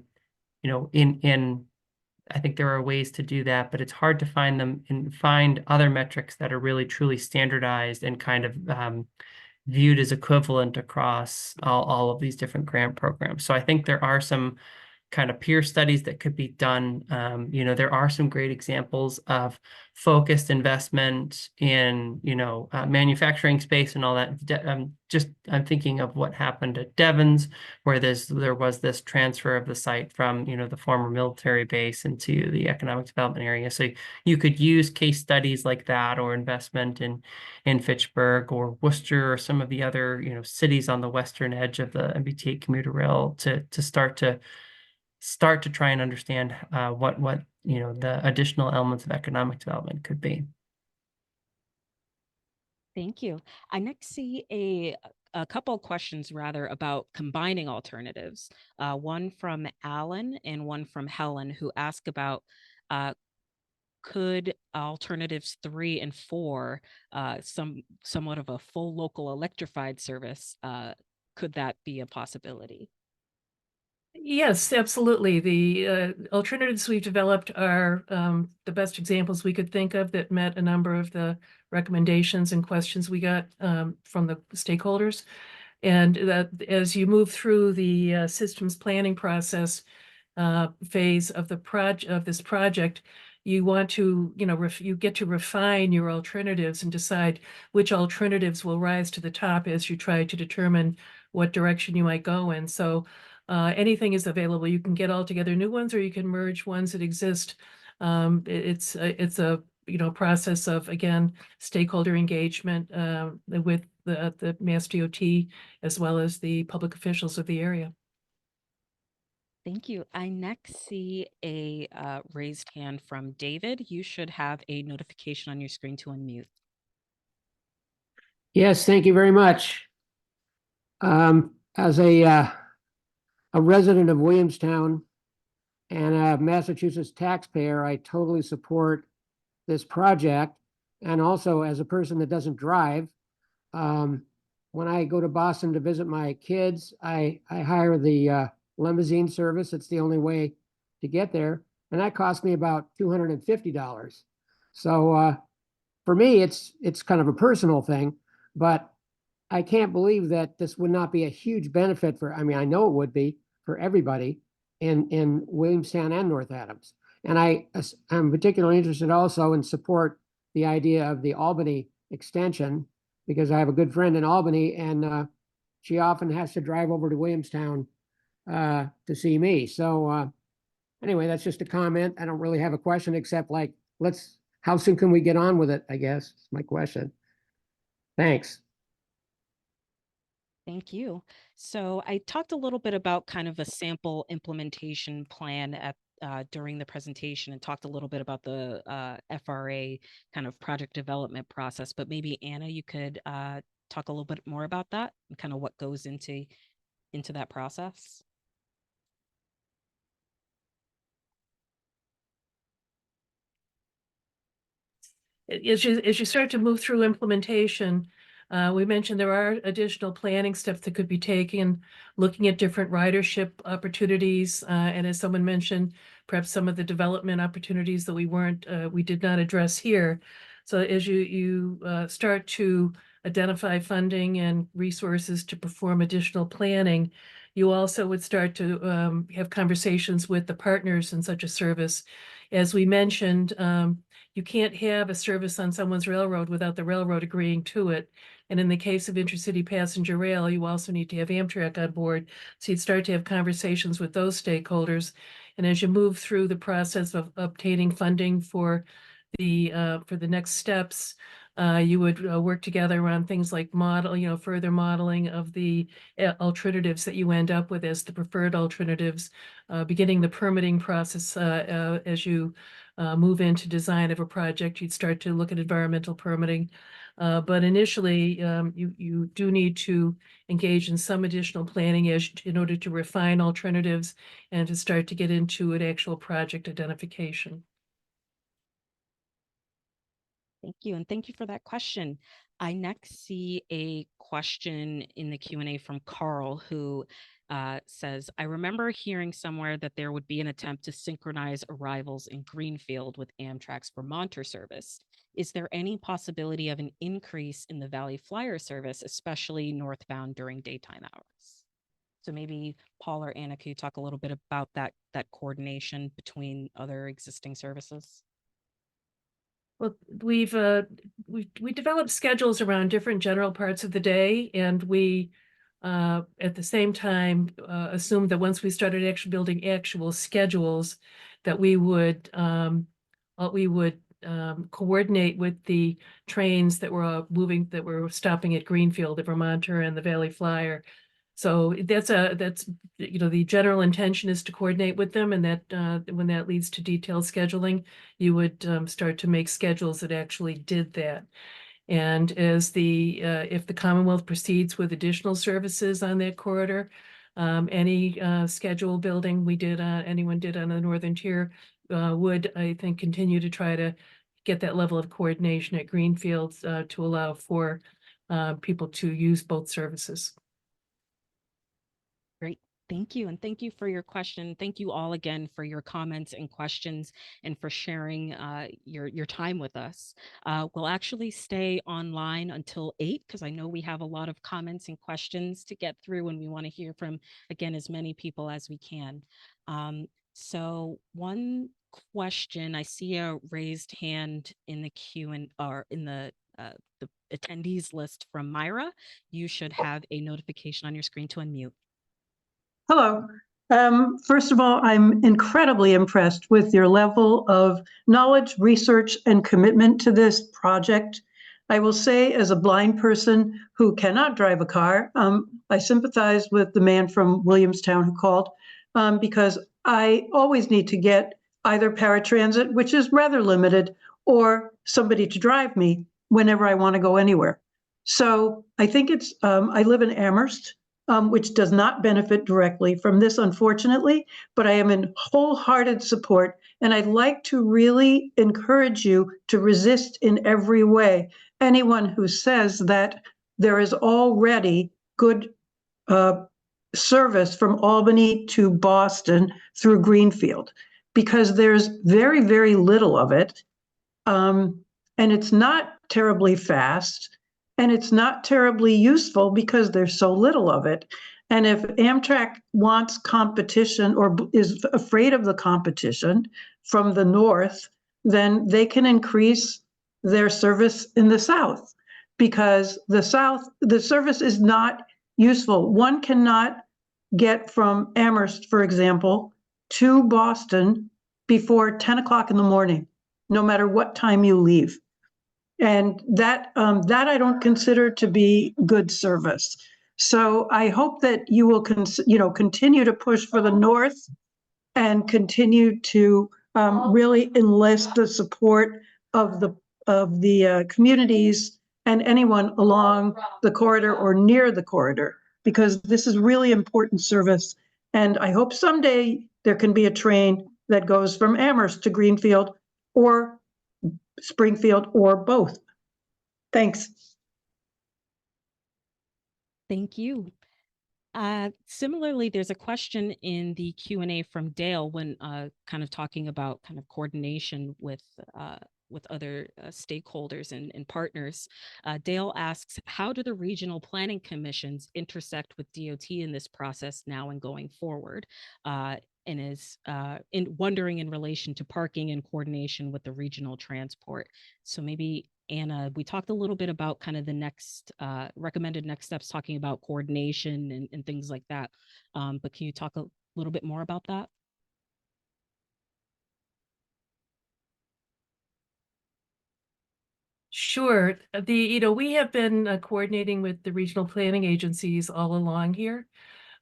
Speaker 3: think there are ways to do that, but it's hard to find them and find other metrics that are really truly standardized and kind of viewed as equivalent across all of these different grant programs. So I think there are some kind of peer studies that could be done. You know, there are some great examples of focused investment in, you know, manufacturing space and all that. I'm thinking of what happened at Devon's, where there was this transfer of the site from, you know, the former military base into the economic development area. So you could use case studies like that, or investment in Fitchburg or Worcester or some of the other, you know, cities on the western edge of the MBTA commuter rail to start to try and understand what you know, the additional elements of economic development could be.
Speaker 1: Thank you. I next see a couple questions rather about combining alternatives. One from Alan and one from Helen, who ask about could alternatives 3 and 4, somewhat of a full local electrified service, could that be a possibility?
Speaker 2: Yes, absolutely. The alternatives we've developed are the best examples we could think of that met a number of the recommendations and questions we got from the stakeholders. And that as you move through the systems planning process phase of this project, you want to, you know, you get to refine your alternatives and decide which alternatives will rise to the top as you try to determine what direction you might go in. So anything is available. You can get all together new ones, or you can merge ones that exist. It's a you know, process of, again, stakeholder engagement with the Mass DOT as well as the public officials of the area.
Speaker 1: Thank you. I next see a raised hand from David. You should have a notification on your screen to unmute.
Speaker 17: Yes, thank you very much. As a resident of Williamstown and a Massachusetts taxpayer, I totally support this project. And also, as a person that doesn't drive, when I go to Boston to visit my kids, I hire the limousine service. It's the only way to get there. And that cost me about $250. So for me, it's kind of a personal thing, but I can't believe that this would not be a huge benefit for, I mean, I know it would be for everybody in Williamstown and North Adams. And I'm particularly interested also in support the idea of the Albany extension, because I have a good friend in Albany, and she often has to drive over to Williamstown to see me. So anyway, that's just a comment. I don't really have a question except like, how soon can we get on with it, I guess, is my question. Thanks.
Speaker 1: Thank you. So I talked a little bit about kind of a sample implementation plan at during the presentation, and talked a little bit about the FRA kind of project development process, but maybe Anna, you could talk a little bit more about that and kind of what goes into that process.
Speaker 2: As you start to move through implementation, we mentioned there are additional planning steps that could be taken, looking at different ridership opportunities, and as someone mentioned, perhaps some of the development opportunities that we did not address here. So as you start to identify funding and resources to perform additional planning, you also would start to have conversations with the partners in such a service. As we mentioned, you can't have a service on someone's railroad without the railroad agreeing to it. And in the case of intercity passenger rail, you also need to have Amtrak on board. So you'd start to have conversations with those stakeholders. And as you move through the process of obtaining funding for the next steps, you would work together on things like further modeling of the alternatives that you end up with as the preferred alternatives, beginning the permitting process as you move into design of a project. You'd start to look at environmental permitting. But initially, you do need to engage in some additional planning in order to refine alternatives and to start to get into an actual project identification.
Speaker 1: Thank you. And thank you for that question. I next see a question in the Q&A from Carl, who says, I remember hearing somewhere that there would be an attempt to synchronize arrivals in Greenfield with Amtrak's Vermonter service. Is there any possibility of an increase in the Valley Flyer service, especially northbound during daytime hours? So maybe Paul or Anna, can you talk a little bit about that coordination between other existing services?
Speaker 2: Well, we developed schedules around different general parts of the day, and we at the same time assumed that once we started actually building actual schedules, that we would coordinate with the trains that were that were stopping at Greenfield, the Vermonter, and the Valley Flyer. So that's the general intention is to coordinate with them, and that when that leads to detailed scheduling, you would start to make schedules that actually did that. And as if the Commonwealth proceeds with additional services on that corridor, any schedule building anyone did on the northern tier would, I think, continue to try to get that level of coordination at Greenfield to allow for people to use both services.
Speaker 1: Great. Thank you. And thank you for your question. Thank you all again for your comments and questions and for sharing your time with us. We'll actually stay online until 8 because I know we have a lot of comments and questions to get through and we want to hear from, again, as many people as we can. So one question, I see a raised hand in the queue or in the attendees list from Myra. You should have a notification on your screen to unmute.
Speaker 18: Hello. First of all, I'm incredibly impressed with your level of knowledge, research, and commitment to this project. I will say, as a blind person who cannot drive a car, I sympathize with the man from Williamstown who called because I always need to get either paratransit, which is rather limited, or somebody to drive me whenever I want to go anywhere. So I think I live in Amherst, which does not benefit directly from this, unfortunately, but I am in wholehearted support. And I'd like to really encourage you to resist in every way anyone who says that there is already good service from Albany to Boston through Greenfield, because there's very, very little of it. And it's not terribly fast. And it's not terribly useful because there's so little of it. And if Amtrak wants competition or is afraid of the competition from the north, then they can increase their service in the south, because the service is not useful. One cannot get from Amherst, for example, to Boston before 10 o'clock in the morning, no matter what time you leave. And that I don't consider to be good service. So I hope that you will continue to push for the north and continue to really enlist the support of the communities and anyone along the corridor or near the corridor, because this is really important service. And I hope someday there can be a train that goes from Amherst to Greenfield or Springfield or both. Thanks.
Speaker 1: Thank you. Similarly, there's a question in the Q&A from Dale when kind of talking about kind of coordination with other stakeholders and partners. Dale asks, how do the regional planning commissions intersect with DOT in this process now and going forward? And is wondering in relation to parking and coordination with the regional transport. So maybe Anna, we talked a little bit about kind of the next recommended next steps, talking about coordination and things like that. But can you talk a little bit more about that?
Speaker 2: Sure. We have been coordinating with the regional planning agencies all along here.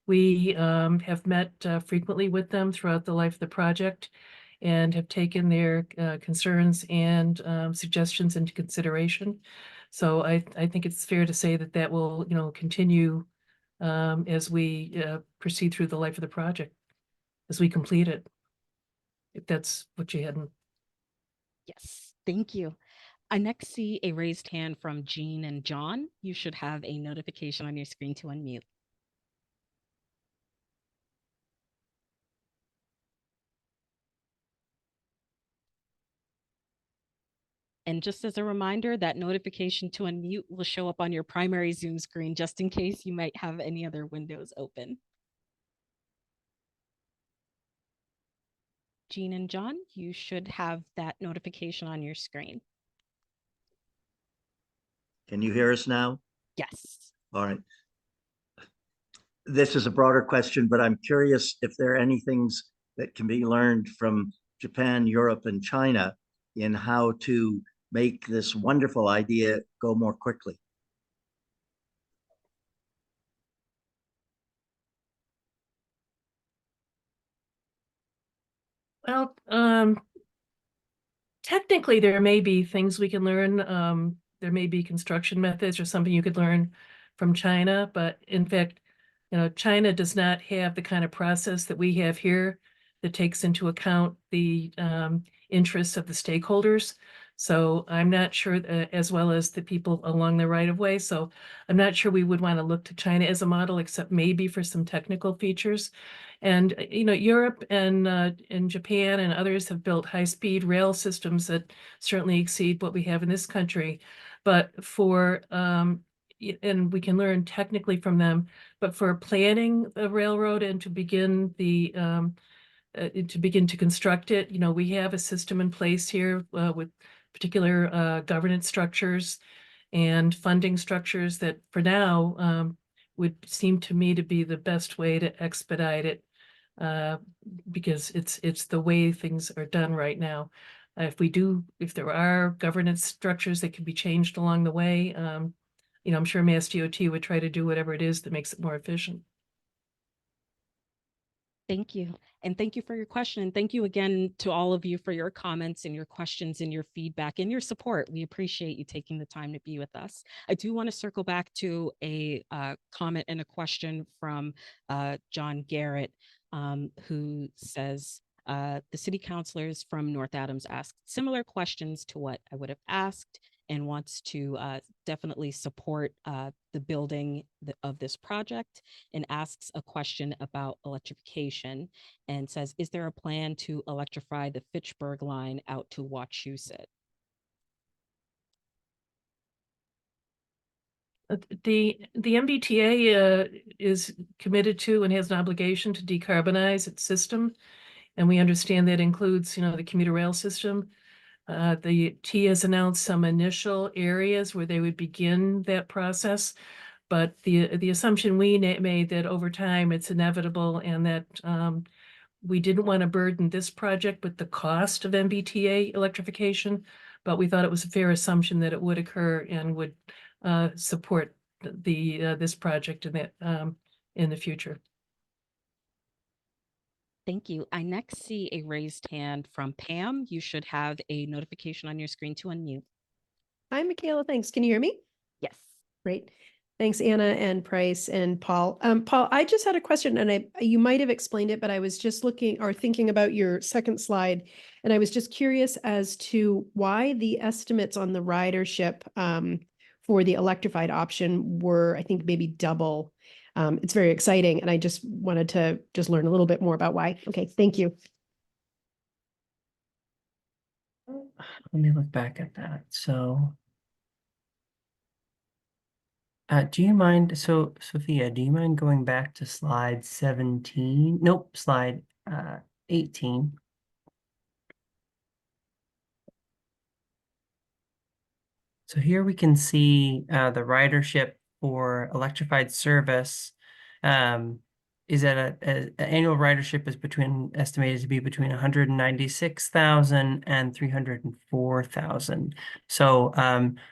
Speaker 2: We have met frequently with them throughout the life of the project and have taken their concerns and suggestions into consideration. So I think it's fair to say that that will, continue as we proceed through the life of the project, as we complete it, if that's what you had in.
Speaker 1: Yes, thank you. I next see a raised hand from Jean and John. You should have a notification on your screen to unmute. And just as a reminder, that notification to unmute will show up on your primary Zoom screen just in case you might have any other windows open. Jean and John, you should have that notification on your screen.
Speaker 19: Can you hear us now?
Speaker 1: Yes.
Speaker 19: All right. This is a broader question, but I'm curious if there are any things that can be learned from Japan, Europe, and China in how to make this wonderful idea go more quickly.
Speaker 2: Well, technically, there may be things we can learn. There may be construction methods or something you could learn from China, but in fact, China does not have the kind of process that we have here that takes into account the interests of the stakeholders. So I'm not sure, as well as the people along the right of way. So I'm not sure we would want to look to China as a model, except maybe for some technical features. And Europe and Japan and others have built high-speed rail systems that certainly exceed what we have in this country. But and we can learn technically from them. But for planning a railroad and to begin to construct it, we have a system in place here with particular governance structures and funding structures that for now would seem to me to be the best way to expedite it because it's the way things are done right now. If there are governance structures that can be changed along the way, I'm sure Mass DOT would try to do whatever it is that makes it more efficient.
Speaker 1: Thank you. And thank you for your question. And thank you again to all of you for your comments and your questions and your feedback and your support. We appreciate you taking the time to be with us. I do want to circle back to a comment and a question from John Garrett, who says, the city councilors from North Adams asked similar questions to what I would have asked and wants to definitely support the building of this project and asks a question about electrification and says, is there a plan to electrify the Fitchburg line out to Wachusett?
Speaker 2: The MBTA is committed to and has an obligation to decarbonize its system. And we understand that includes, the commuter rail system. The T has announced some initial areas where they would begin that process. But the assumption we made that over time it's inevitable and that we didn't want to burden this project with the cost of MBTA electrification, but we thought it was a fair assumption that it would occur and would support this project in the future.
Speaker 1: Thank you. I next see a raised hand from Pam. You should have a notification on your screen to unmute.
Speaker 20: Hi, Michaela. Thanks. Can you hear me?
Speaker 1: Yes.
Speaker 20: Great. Thanks, Anna and Price and Paul. Paul, I just had a question, and you might have explained it, but I was just looking or thinking about your second slide, and I was just curious as to why the estimates on the ridership for the electrified option were, I think, maybe double. It's very exciting, and I just wanted to just learn a little bit more about why. Okay, thank you.
Speaker 3: Let me look back at that. So, do you mind, so Sophia, do you mind going back to slide 17? Nope, slide 18. So here we can see the ridership for electrified service is at an annual ridership is estimated to be between 196,000 and 304,000. So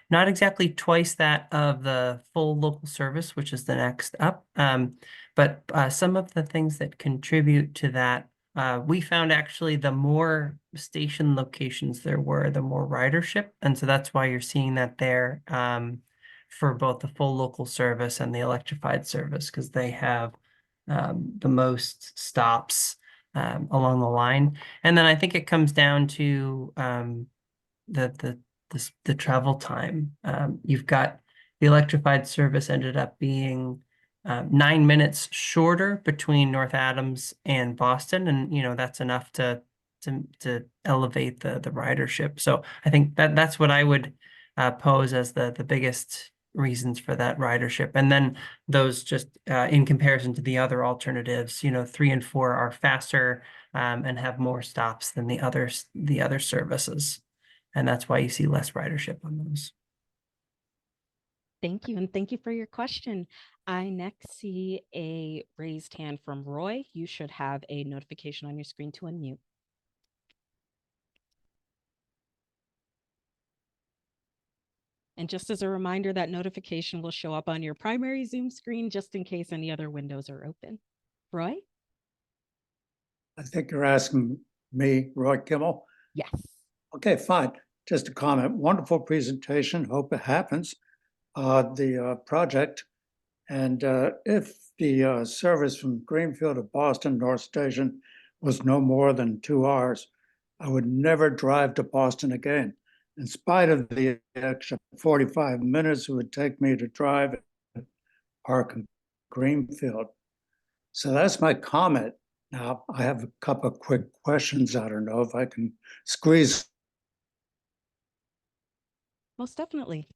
Speaker 3: not exactly twice that of the full local service, which is the next up. But some of the things that contribute to that, we found actually the more station locations there were, the more ridership. And so that's why you're seeing that there for both the full local service and the electrified service, because they have the most stops along the line. And then I think it comes down to the travel time. You've got the electrified service ended up being 9 minutes shorter between North Adams and Boston, and that's enough to elevate the ridership. So I think that's what I would pose as the biggest reasons for that ridership. And then those just in comparison to the other alternatives, 3 and 4 are faster, and have more stops than the other services. And that's why you see less ridership on those.
Speaker 1: Thank you, and thank you for your question. I next see a raised hand from Roy. You should have a notification on your screen to unmute. And just as a reminder, that notification will show up on your primary Zoom screen just in case any other windows are open. Roy?
Speaker 21: I think you're asking me, Roy Kimmel.
Speaker 1: Yes.
Speaker 21: Okay, fine. Just a comment. Wonderful presentation. Hope it happens. The project, and if the service from Greenfield to Boston North Station was no more than 2 hours, I would never drive to Boston again. In spite of the extra 45 minutes it would take me to drive and park in Greenfield. So that's my comment. Now, I have a couple of quick questions. I don't know if I can squeeze.
Speaker 1: Most definitely.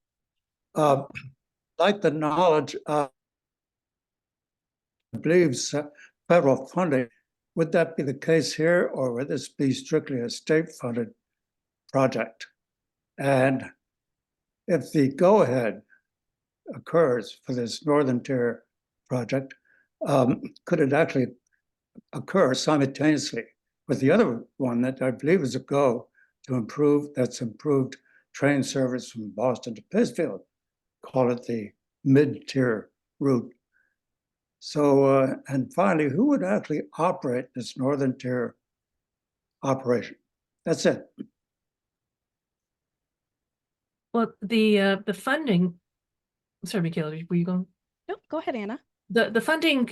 Speaker 21: Like the knowledge, I believe federal funding. Would that be the case here, or would this be strictly a state-funded project? And if the go-ahead occurs for this Northern Tier project, could it actually occur simultaneously with the other one that I believe is a go to improved train service from Boston to Pittsfield? Call it the mid-tier route. So, and finally, who would actually operate this Northern Tier operation? That's it.
Speaker 2: Well, the funding, sorry, Michaela, were you going?
Speaker 1: Nope, go ahead, Anna.
Speaker 2: The funding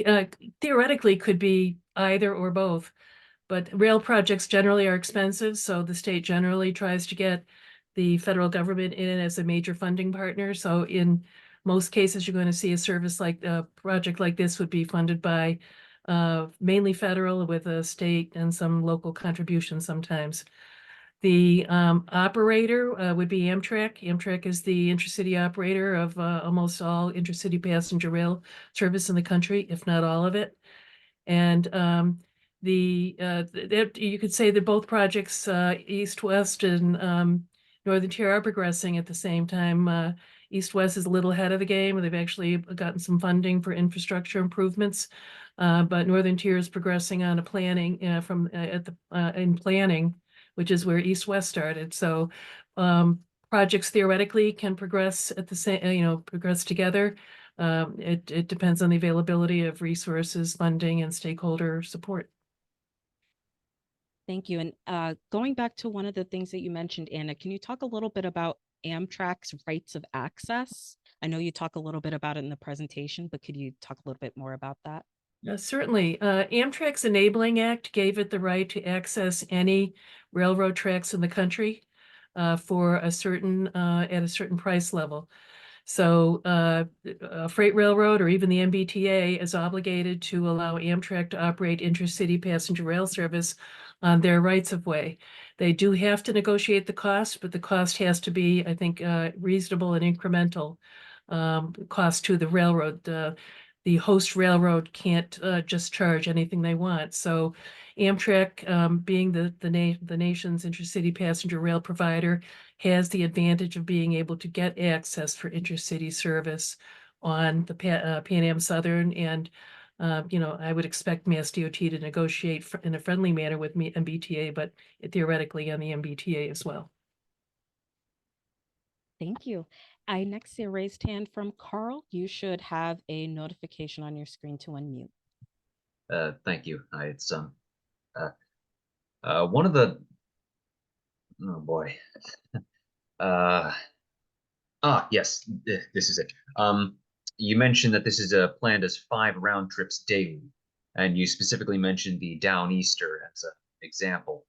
Speaker 2: theoretically could be either or both, but rail projects generally are expensive, so the state generally tries to get the federal government in as a major funding partner. So in most cases, you're going to see a service like a project like this would be funded by mainly federal with a state and some local contributions sometimes. The operator would be Amtrak. Amtrak is the intercity operator of almost all intercity passenger rail service in the country, if not all of it. And you could say that both projects, East-West and Northern Tier, are progressing at the same time. East-West is a little ahead of the game. They've actually gotten some funding for infrastructure improvements, but Northern Tier is progressing on a planning in planning, which is where East-West started. So projects theoretically can progress at the same, progress together. It depends on the availability of resources, funding, and stakeholder support.
Speaker 1: Thank you. And going back to one of the things that you mentioned, Anna, can you talk a little bit about Amtrak's rights of access? I know you talk a little bit about it in the presentation, but could you talk a little bit more about that?
Speaker 2: Certainly. Amtrak's Enabling Act gave it the right to access any railroad tracks in the country for a certain at a certain price level. So a freight railroad or even the MBTA is obligated to allow Amtrak to operate intercity passenger rail service on their rights of way. They do have to negotiate the cost, but the cost has to be, I think, reasonable and incremental cost to the railroad. The host railroad can't just charge anything they want. So Amtrak, being the nation's intercity passenger rail provider, has the advantage of being able to get access for intercity service on the Pan Am Southern. And, I would expect Mass DOT to negotiate in a friendly manner with MBTA, but theoretically on the MBTA as well.
Speaker 1: Thank you. I next see a raised hand from Carl. You should have a notification on your screen to unmute.
Speaker 10: Thank you. It's one of the, oh boy. Yes, this is it. You mentioned that this is planned as 5 round trips daily, and you specifically mentioned the Downeaster as an example,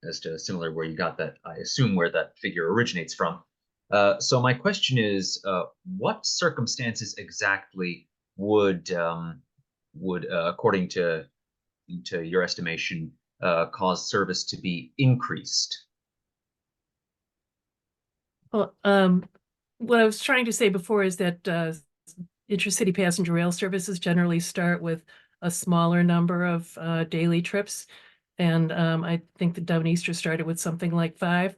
Speaker 10: as to similar where you got that, I assume where that figure originates from. So my question is, what circumstances exactly would according to your estimation, cause service to be increased?
Speaker 2: Well, what I was trying to say before is that intercity passenger rail services generally start with a smaller number of daily trips. And I think that Downeaster started with something like 5.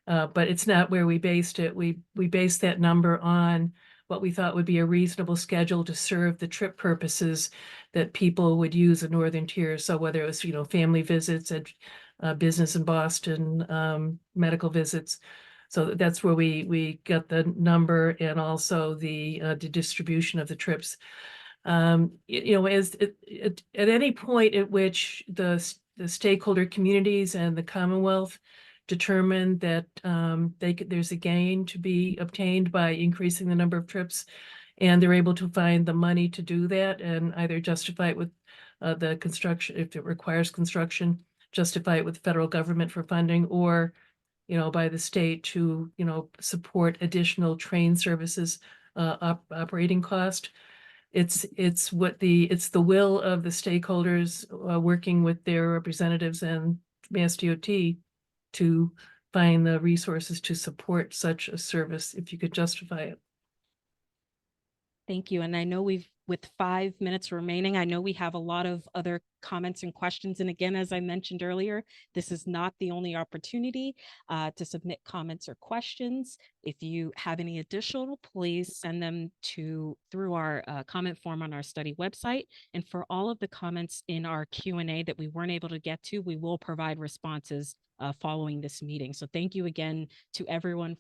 Speaker 2: But it's not where we based it. We based that number on what we thought would be a reasonable schedule to serve the trip purposes that people would use a Northern Tier. So whether it was, family visits and business in Boston, medical visits. So that's where we got the number and also the distribution of the trips. As at any point at which the stakeholder communities and the Commonwealth determine that there's a gain to be obtained by increasing the number of trips, and they're able to find the money to do that and either justify it with the construction, if it requires construction, justify it with the federal government for funding, or by the state to support additional train services operating cost. It's the will of the stakeholders working with their representatives and Mass DOT to find the resources to support such a service if you could justify it.
Speaker 1: Thank you. And I know with 5 minutes remaining, I know we have a lot of other comments and questions. And again, as I mentioned earlier, this is not the only opportunity to submit comments or questions. If you have any additional, please send them through our comment form on our study website. And for all of the comments in our Q&A that we weren't able to get to, we will provide responses following this meeting. So thank you again to everyone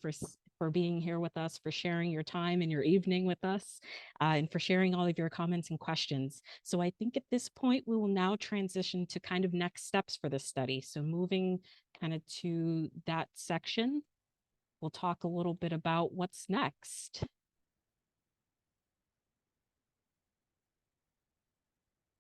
Speaker 1: for being here with us, for sharing your time and your evening with us, and for sharing all of your comments and questions. So I think at this point, we will now transition to kind of next steps for this study. So moving kind of to that section, we'll talk a little bit about what's next.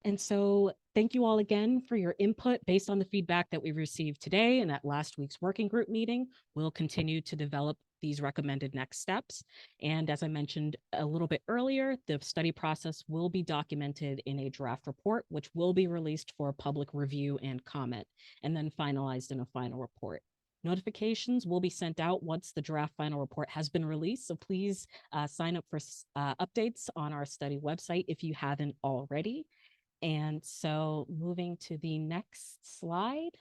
Speaker 1: And so thank you all again for your input. Based on the feedback that we received today and at last week's working group meeting, we'll continue to develop these recommended next steps. And as I mentioned a little bit earlier, the study process will be documented in a draft report, which will be released for public review and comment, and then finalized in a final report. Notifications will be sent out once the draft final report has been released. So please sign up for updates on our study website if you haven't already. And so moving to the next slide.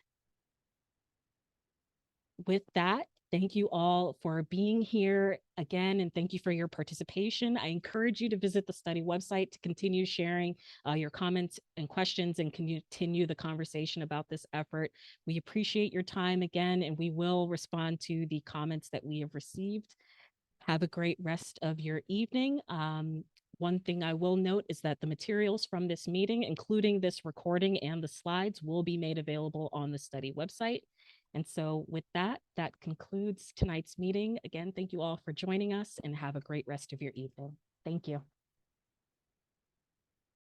Speaker 1: With that, thank you all for being here again, and thank you for your participation. I encourage you to visit the study website to continue sharing your comments and questions and continue the conversation about this effort. We appreciate your time again, and we will respond to the comments that we have received. Have a great rest of your evening. One thing I will note is that the materials from this meeting, including this recording and the slides, will be made available on the study website. And so with that, that concludes tonight's meeting. Again, thank you all for joining us and have a great rest of your evening. Thank you.